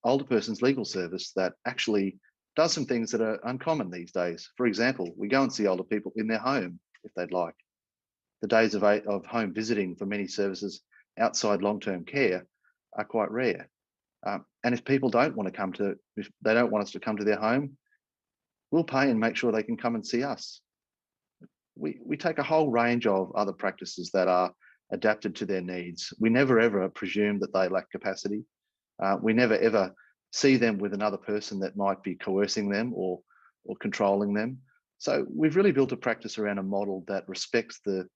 older persons legal service that actually does some things that are uncommon these days. For example, we go and see older people in their home if they'd like. The days of home visiting for many services outside long-term care are quite rare. And if people don't want to come to, if they don't want us to come to their home, we'll pay and make sure they can come and see us. We take a whole range of other practices that are adapted to their needs. We never ever presume that they lack capacity. We never ever see them with another person that might be coercing them or controlling them. So we've really built a practice around a model that respects the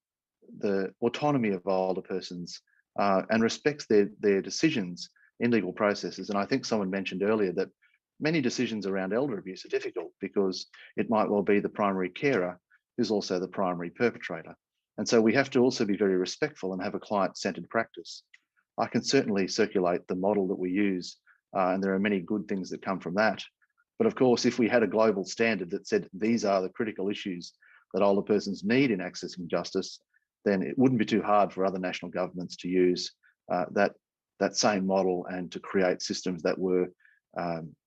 autonomy of older persons and respects their decisions in legal processes. And I think someone mentioned earlier that many decisions around elder abuse are difficult because it might well be the primary carer who's also the primary perpetrator. And so we have to also be very respectful and have a client-centered practice. I can certainly circulate the model that we use, and there are many good things that come from that. But of course, if we had a global standard that said these are the critical issues that older persons need in accessing justice, then it wouldn't be too hard for other national governments to use that same model and to create systems that were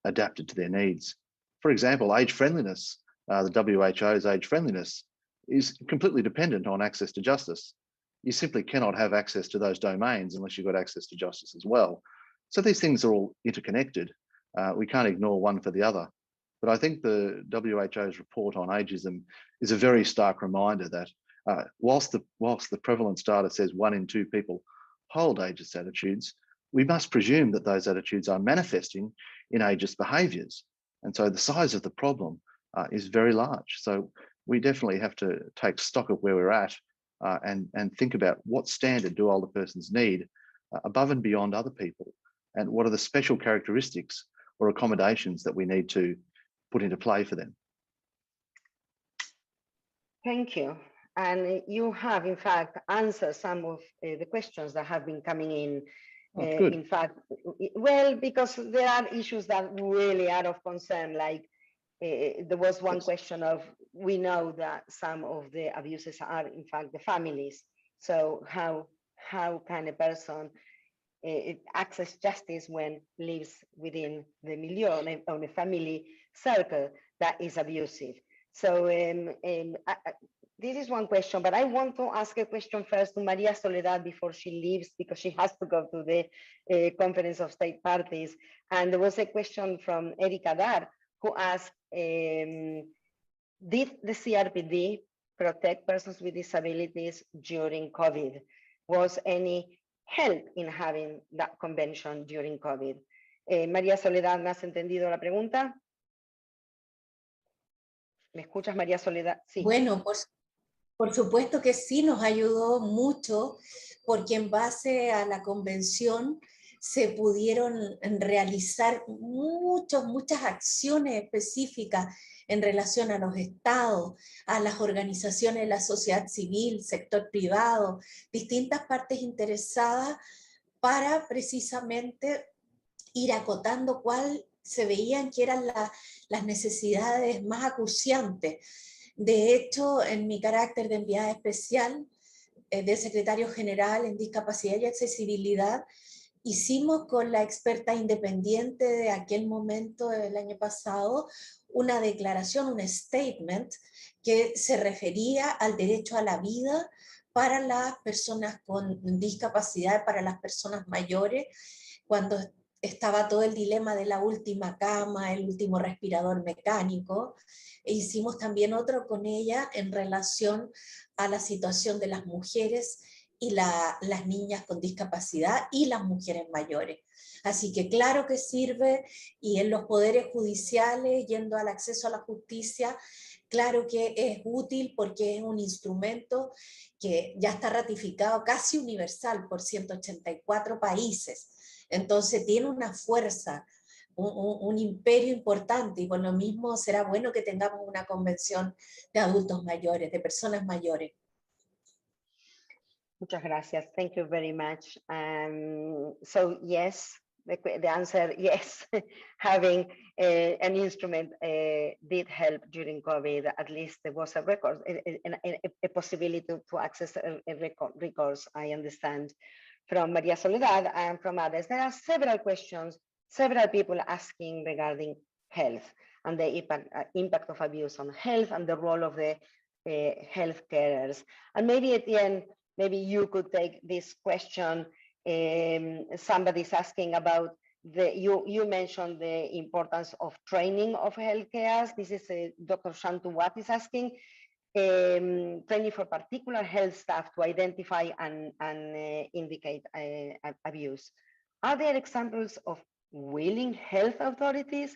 adapted to their needs. For example, age friendliness, the WHO's age friendliness is completely dependent on access to justice. You simply cannot have access to those domains unless you've got access to justice as well. So these things are all interconnected. We can't ignore one for the other. But I think the WHO's report on ageism is a very stark reminder that whilst the prevalence data says 1 in 2 people hold ageist attitudes, we must presume that those attitudes are manifesting in ageist behaviours. And so the size of the problem is very large. So we definitely have to take stock of where we're at and think about what standard do older persons need above and beyond other people, and what are the special characteristics or accommodations that we need to put into play for them. Thank you. And you have, in fact, answered some of the questions that have been coming in. In fact, well, because there are issues that really are of concern, like there was one question of, we know that some of the abuses are, in fact, the families. So how can a person access justice when lives within the milieu, on a family circle that is abusive? So this is one question, but I want to ask a question first to Maria Soledad before she leaves, because she has to go to the Conference of State Parties. And there was a question from Erika Dar, who asked, did the CRPD protect persons with disabilities during COVID? Was any help in having that convention during COVID? María Soledad, ¿me has entendido la pregunta? ¿Me escuchas, María Soledad? Sí. Bueno, por supuesto que sí, nos ayudó mucho, porque en base a la convención se pudieron realizar muchas acciones específicas en relación a los estados, a las organizaciones de la sociedad civil, sector privado, distintas partes interesadas, para precisamente ir acotando cuál se veían que eran las necesidades más acuciantes. De hecho, en mi carácter de enviada especial de secretario general en discapacidad y accesibilidad, hicimos con la experta independiente de aquel momento del año pasado una declaración, un statement que se refería al derecho a la vida para las personas con discapacidad, para las personas mayores, cuando estaba todo el dilema de la última cama, el último respirador mecánico. E hicimos también otro con ella en relación a la situación de las mujeres y las niñas con discapacidad y las mujeres mayores. Así que claro que sirve, y en los poderes judiciales, yendo al acceso a la justicia, claro que es útil, porque es un instrumento que ya está ratificado casi universal por 184 países. Entonces tiene una fuerza, un imperio importante, y por lo mismo será bueno que tengamos una convención de adultos mayores, de personas mayores. Muchas gracias. Thank you very much. So yes, the answer, yes, having an instrument did help during COVID. At least there was a record, a possibility to access a recourse, I understand, from Maria Soledad and from others. There are several questions, several people asking regarding health and the impact of abuse on health and the role of the health carers. And maybe at the end, maybe you could take this question. Somebody's asking about you mentioned the importance of training of healthcare. This is Dr. Shantuwat is asking. Training for particular health staff to identify and indicate abuse. Are there examples of willing health authorities,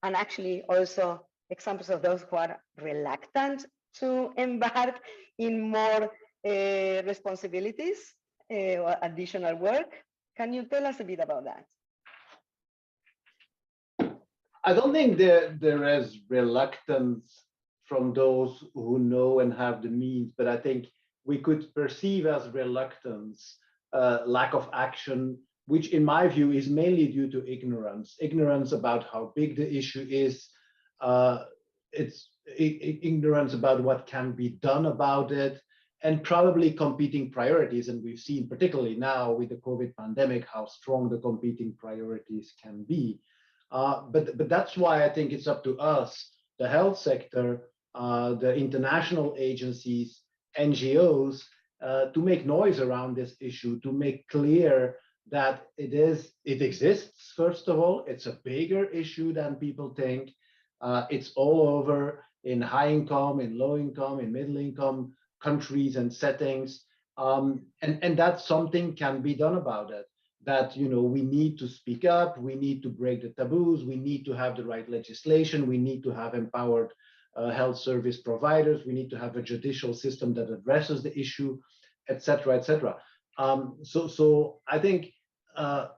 and actually also examples of those who are reluctant to embark in more responsibilities or additional work? Can you tell us a bit about that? I don't think there is reluctance from those who know and have the means, but I think we could perceive as reluctance, lack of action, which in my view is mainly due to ignorance about how big the issue is. It's ignorance about what can be done about it, and probably competing priorities. And we've seen, particularly now with the COVID pandemic, how strong the competing priorities can be. But that's why I think it's up to us, the health sector, the international agencies, NGOs, to make noise around this issue, to make clear that it exists. First of all, it's a bigger issue than people think. It's all over in high income, in low income, in middle income countries and settings, and that something can be done about it. That, you know, we need to speak up, we need to break the taboos, we need to have the right legislation, we need to have empowered health service providers, we need to have a judicial system that addresses the issue, etc., etc. So I think the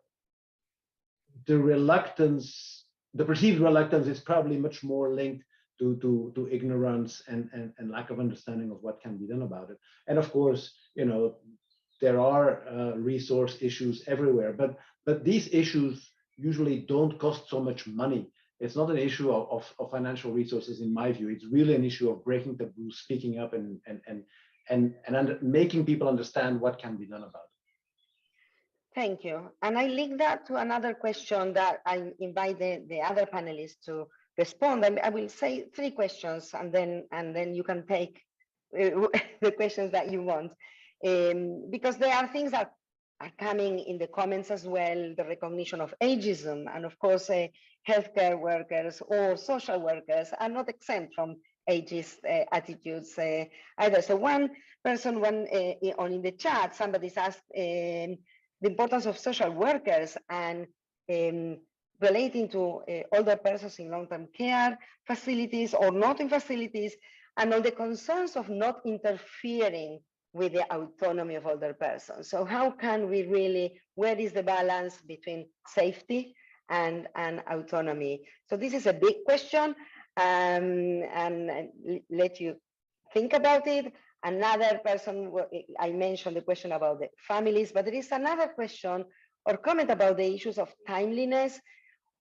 perceived reluctance is probably much more linked to ignorance and lack of understanding of what can be done about it. And of course, you know, there are resource issues everywhere, but these issues usually don't cost so much money. It's not an issue of financial resources, in my view. It's really an issue of breaking taboos, speaking up, and making people understand what can be done about it. Thank you. And I link that to another question that I invite the other panelists to respond. I will say 3 questions, and then you can take the questions that you want. Because there are things that are coming in the comments as well, the recognition of ageism, and of course, healthcare workers or social workers are not exempt from ageist attitudes either. So one person, in the chat, somebody's asked the importance of social workers and relating to older persons in long-term care facilities or not in facilities, and on the concerns of not interfering with the autonomy of older persons. So how can we really, where is the balance between safety and autonomy? So this is a big question, and let you think about it. Another person, I mentioned the question about the families, but there is another question or comment about the issues of timeliness.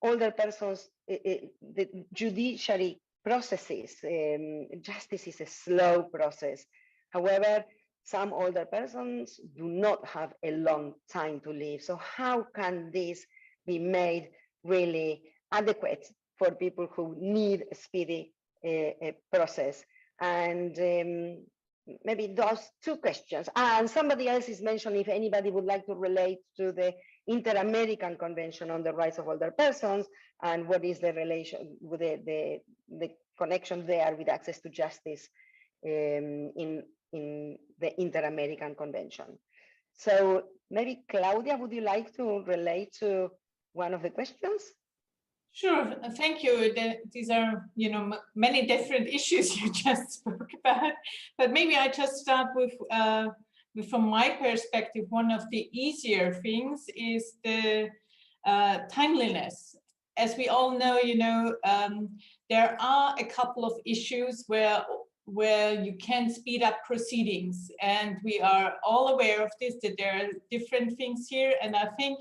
Older persons, the judiciary processes, justice is a slow process. However, some older persons do not have a long time to live. So how can this be made really adequate for people who need a speedy process? And maybe those 2 questions. And somebody else is mentioning if anybody would like to relate to the Inter-American Convention on the Rights of Older Persons, and what is the relation with the connection there with access to justice in the Inter-American Convention. So maybe Claudia, would you like to relate to one of the questions? Sure, thank you. These are, you know, many different issues you just spoke about, but maybe I just start with, from my perspective, one of the easier things is the timeliness. As we all know, you know, there are a couple of issues where you can speed up proceedings, and we are all aware of this, that there are different things here. And I think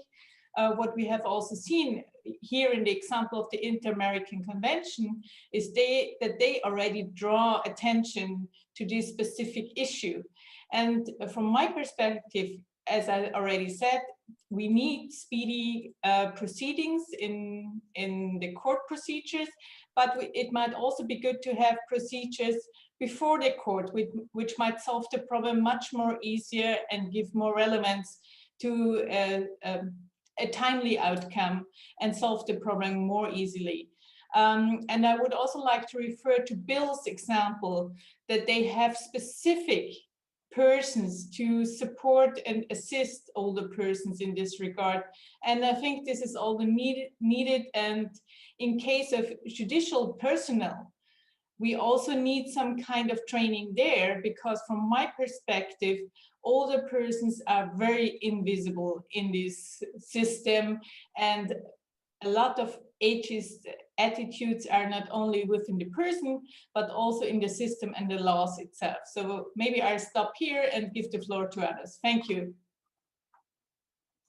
what we have also seen here in the example of the Inter-American Convention is that they already draw attention to this specific issue. And from my perspective, as I already said, we need speedy proceedings in the court procedures, but it might also be good to have procedures before the court, which might solve the problem much more easier and give more relevance to a timely outcome and solve the problem more easily. And I would also like to refer to Bill's example that they have specific persons to support and assist older persons in this regard. And I think this is all the needed. And in case of judicial personnel, we also need some kind of training there, because from my perspective, older persons are very invisible in this system, and a lot of ageist attitudes are not only within the person, but also in the system and the laws itself. So maybe I'll stop here and give the floor to others. Thank you.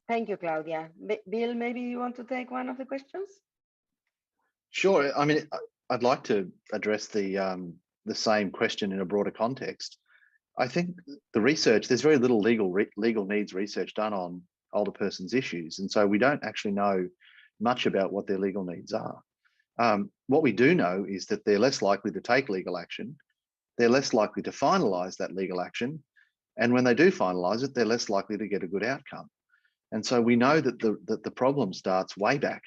Thank you, Claudia. Bill, maybe you want to take one of the questions? Sure. I mean, I'd like to address the same question in a broader context. I think the research, there's very little legal needs research done on older persons' issues. And so we don't actually know much about what their legal needs are. What we do know is that they're less likely to take legal action. They're less likely to finalise that legal action. And when they do finalise it, they're less likely to get a good outcome. And so we know that the problem starts way back,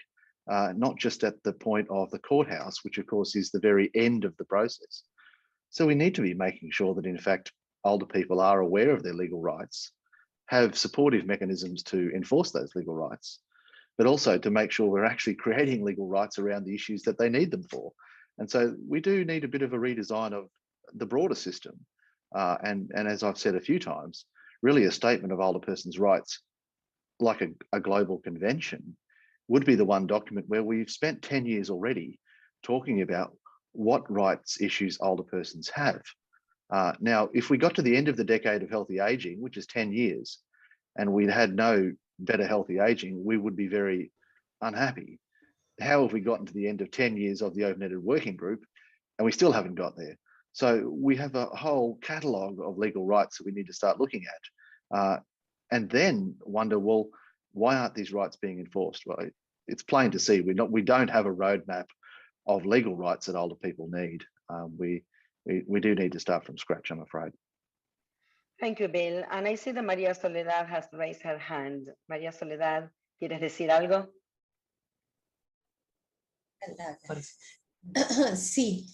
not just at the point of the courthouse, which of course is the very end of the process. So we need to be making sure that in fact, older people are aware of their legal rights, have supportive mechanisms to enforce those legal rights, but also to make sure we're actually creating legal rights around the issues that they need them for. And so we do need a bit of a redesign of the broader system. And as I've said a few times, really a statement of older persons' rights, like a global convention, would be the one document where we've spent 10 years already talking about what rights issues older persons have. Now, if we got to the end of the decade of healthy aging, which is 10 years, and we'd had no better healthy aging, we would be very unhappy. How have we gotten to the end of 10 years of the open-ended working group and we still haven't got there? So we have a whole catalogue of legal rights that we need to start looking at, and then wonder, well, why aren't these rights being enforced? Well, it's plain to see we don't have a roadmap of legal rights that older people need. We do need to start from scratch, I'm afraid. Thank you, Bill. And I see that María Soledad has raised her hand. María Soledad, ¿quieres decir algo? Sí,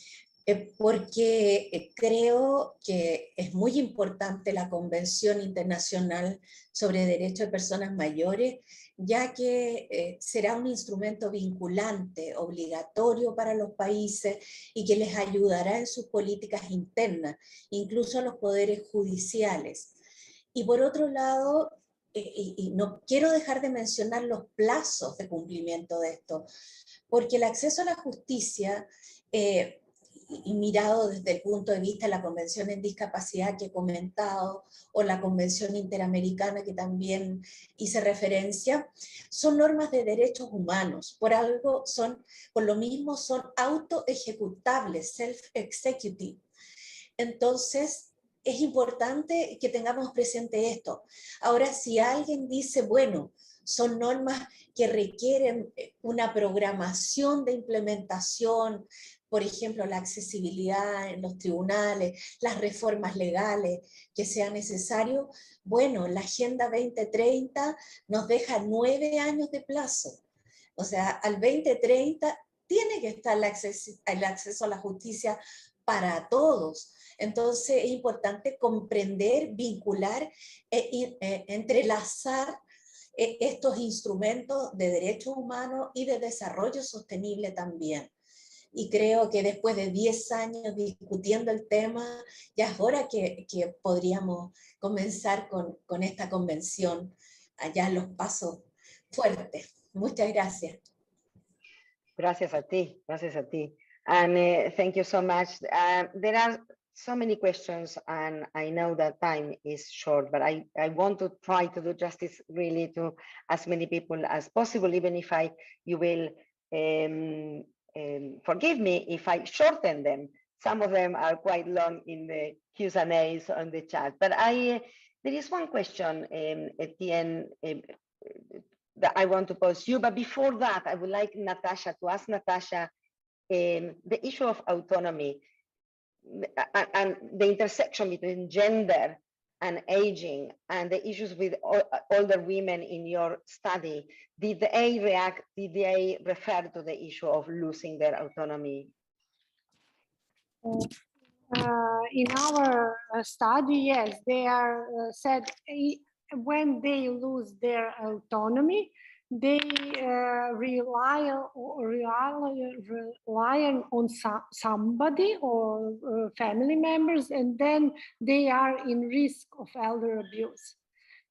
porque creo que es muy importante la Convención Internacional sobre Derechos de Personas Mayores, ya que será un instrumento vinculante, obligatorio para los países y que les ayudará en sus políticas internas, incluso a los poderes judiciales. Y por otro lado, y no quiero dejar de mencionar los plazos de cumplimiento de esto, porque el acceso a la justicia, y mirado desde el punto de vista de la Convención en Discapacidad que he comentado, o la Convención Interamericana que también hice referencia, son normas de derechos humanos, por lo mismo son autoejecutables, self-executive. Entonces, es importante que tengamos presente esto. Ahora, si alguien dice, bueno, son normas que requieren una programación de implementación, por ejemplo, la accesibilidad en los tribunales, las reformas legales que sea necesario, bueno, la Agenda 2030 nos deja 9 años de plazo. O sea, al 2030 tiene que estar el acceso a la justicia para todos. Entonces es importante comprender, vincular, entrelazar estos instrumentos de derechos humanos y de desarrollo sostenible también. Y creo que después de 10 años discutiendo el tema, ya es hora que podríamos comenzar con esta convención, allá los pasos fuertes. Muchas gracias. Gracias a ti, gracias a ti. And thank you so much. There are so many questions, and I know that time is short, but I want to try to do justice really to as many people as possible, even if you will forgive me if I shorten them. Some of them are quite long in the Q&As on the chat, but there is one question, Etienne, that I want to pose to you. But before that, I would like Natasha to ask Natasha the issue of autonomy and the intersection between gender and aging and the issues with older women in your study, did they refer to the issue of losing their autonomy? In our study, yes, they are said when they lose their autonomy, they rely on somebody or family members, and then they are in risk of elder abuse.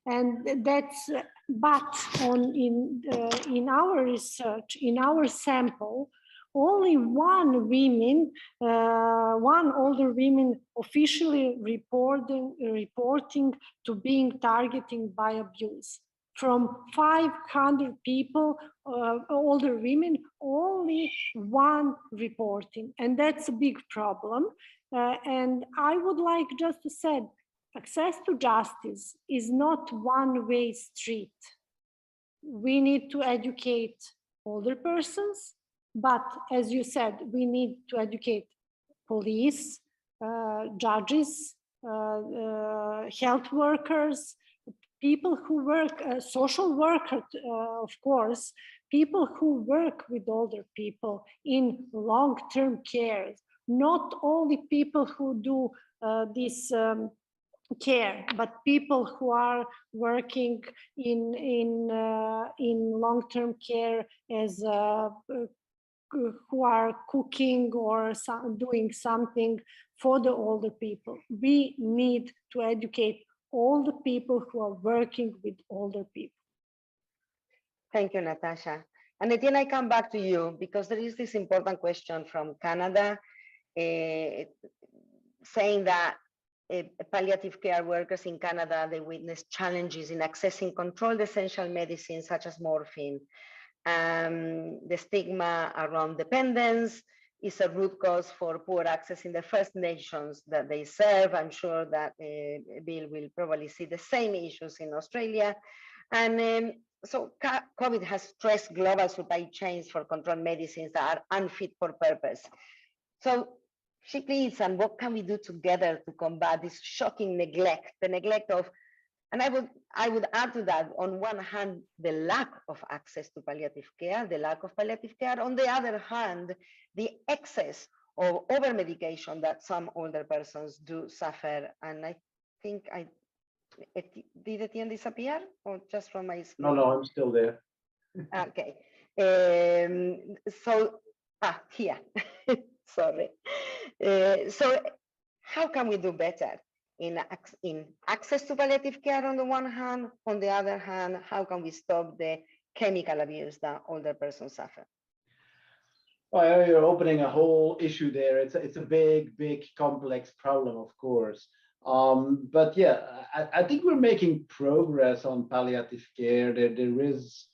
And that's, but in our research, in our sample, only one older woman officially reporting to being targeted by abuse. From 500 people, older women, only one reporting, and that's a big problem. And I would like just to say, access to justice is not one-way street. We need to educate older persons, but as you said, we need to educate police, judges, health workers, people who work, social workers, of course, people who work with older people in long-term care, not only people who do this care, but people who are working in long-term care as who are cooking or doing something for the older people. We need to educate all the people who are working with older people. Thank you, Natasha. And Etienne, I come back to you because there is this important question from Canada saying that palliative care workers in Canada, they witness challenges in accessing controlled essential medicines such as morphine. The stigma around dependence is a root cause for poor access in the First Nations that they serve. I'm sure that Bill will probably see the same issues in Australia. And so COVID has stressed global supply chains for controlled medicines that are unfit for purpose. So she pleads, and what can we do together to combat this shocking neglect, the neglect of, and I would add to that, on one hand, the lack of access to palliative care, the lack of palliative care. On the other hand, the excess of over-medication that some older persons do suffer. And I think did Etienne disappear or just from my screen? No, I'm still there. Okay. Here, sorry. So how can we do better in access to palliative care on the one hand? On the other hand, how can we stop the chemical abuse that older persons suffer? Well, you're opening a whole issue there. It's a big, complex problem, of course. But yeah, I think we're making progress on palliative care. There is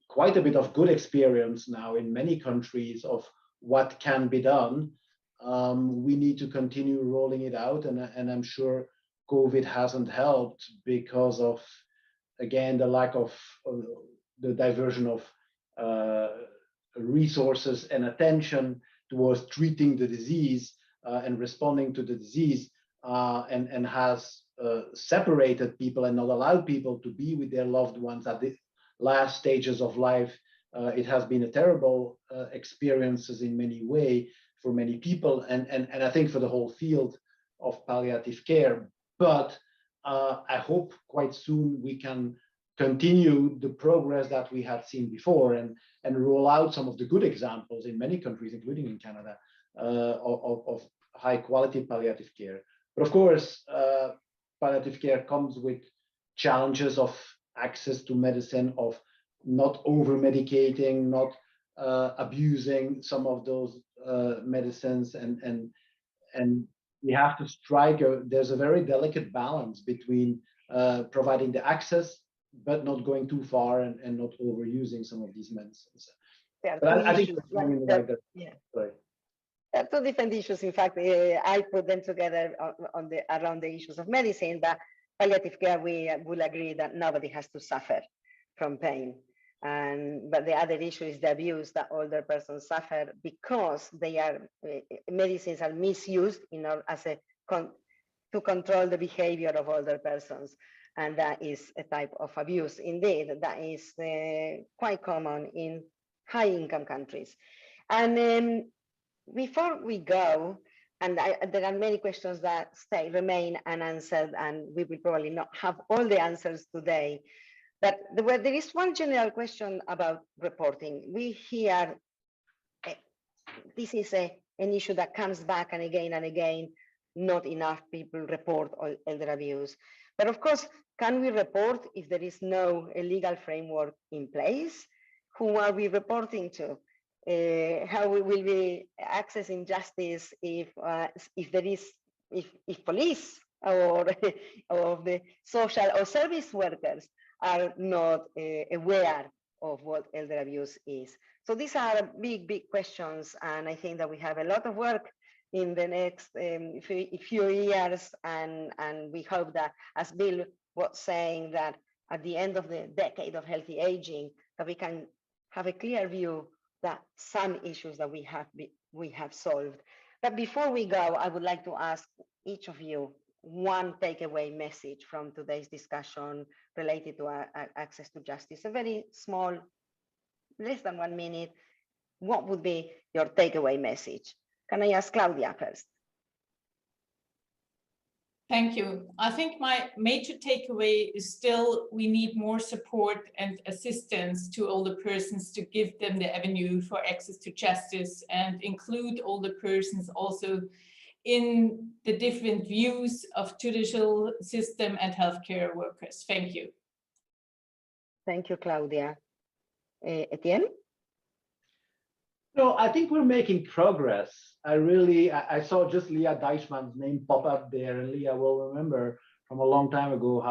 quite a bit of good experience now in many countries of what can be done. We need to continue rolling it out, and I'm sure COVID hasn't helped because of, again, the lack of the diversion of resources and attention towards treating the disease and responding to the disease, and has separated people and not allowed people to be with their loved ones at the last stages of life. It has been a terrible experiences in many ways for many people, and I think for the whole field of palliative care. But I hope quite soon we can continue the progress that we have seen before and roll out some of the good examples in many countries, including in Canada, of high quality palliative care. But of course, palliative care comes with challenges of access to medicine, of not over medicating, not abusing some of those medicines, and we have to strike there's a very delicate balance between providing the access but not going too far and not overusing some of these medicines. But I think it's going in the right direction. Yeah. Sorry. There are two different issues. In fact, I put them together around the issues of medicine, but palliative care, we will agree that nobody has to suffer from pain. But the other issue is the abuse that older persons suffer because medicines are misused as a to control the behavior of older persons. And that is a type of abuse. Indeed, that is quite common in high-income countries. And before we go, and there are many questions that remain unanswered, and we will probably not have all the answers today. But there is one general question about reporting. We hear this is an issue that comes back and again, not enough people report elder abuse. But of course, can we report if there is no legal framework in place? Who are we reporting to? How we will be accessing justice if police or the social or service workers are not aware of what elder abuse is? So these are big questions, and I think that we have a lot of work in the next few years, and we hope that, as Bill was saying, that at the end of the decade of healthy aging, that we can have a clear view that some issues that we have solved. But before we go, I would like to ask each of you one takeaway message from today's discussion related to access to justice. A very small, less than 1 minute. What would be your takeaway message? Can I ask Claudia first? Thank you. I think my major takeaway is still we need more support and assistance to older persons to give them the avenue for access to justice and include older persons also in the different views of judicial system and healthcare workers. Thank you. Thank you, Claudia. Etienne? No, I think we're making progress. I saw just Leah Deichmann's name pop up there, and Leah will remember from a long time ago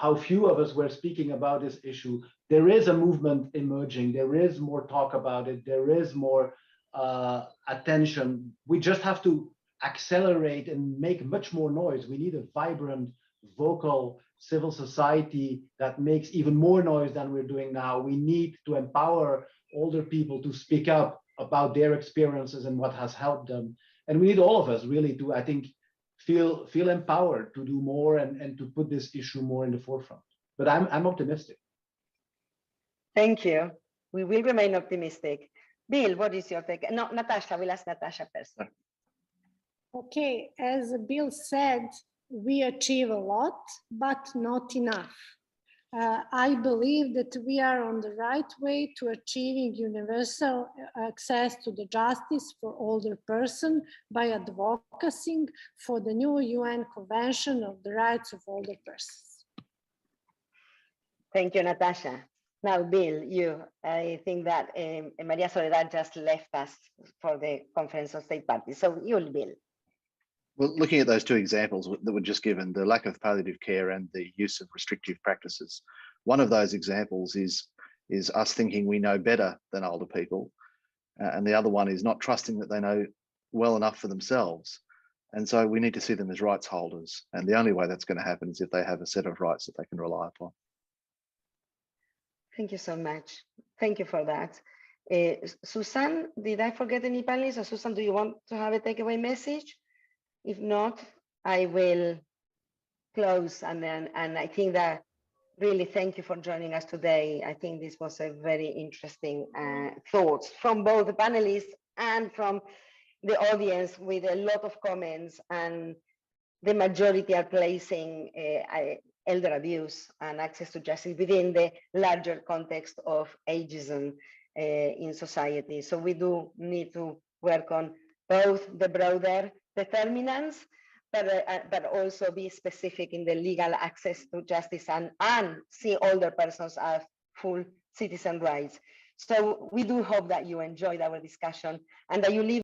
how few of us were speaking about this issue. There is a movement emerging. There is more talk about it. There is more attention. We just have to accelerate and make much more noise. We need a vibrant, vocal civil society that makes even more noise than we're doing now. We need to empower older people to speak up about their experiences and what has helped them. And we need all of us really to, I think, feel empowered to do more and to put this issue more in the forefront. But I'm optimistic. Thank you. We will remain optimistic. Bill, what is your take? No, Natasha, we'll ask Natasha first. Okay, as Bill said, we achieve a lot, but not enough. I believe that we are on the right way to achieving universal access to the justice for older person by advocating for the new UN Convention of the Rights of Older Persons. Thank you, Natasha. Now, Bill, I think that Maria Soledad just left us for the Conference of State Parties. So you'll, Bill. Well, looking at those two examples that were just given, the lack of palliative care and the use of restrictive practices, one of those examples is us thinking we know better than older people, and the other one is not trusting that they know well enough for themselves. And so we need to see them as rights holders, and the only way that's going to happen is if they have a set of rights that they can rely upon. Thank you so much. Thank you for that. Susan, did I forget any panelists? Or Susan, do you want to have a takeaway message? If not, I will close, and I think that really thank you for joining us today. I think this was a very interesting thoughts from both the panelists and from the audience, with a lot of comments, and the majority are placing elder abuse and access to justice within the larger context of ageism in society. So we do need to work on both the broader determinants, but also be specific in the legal access to justice and see older persons as full citizen rights. So we do hope that you enjoyed our discussion and that you leave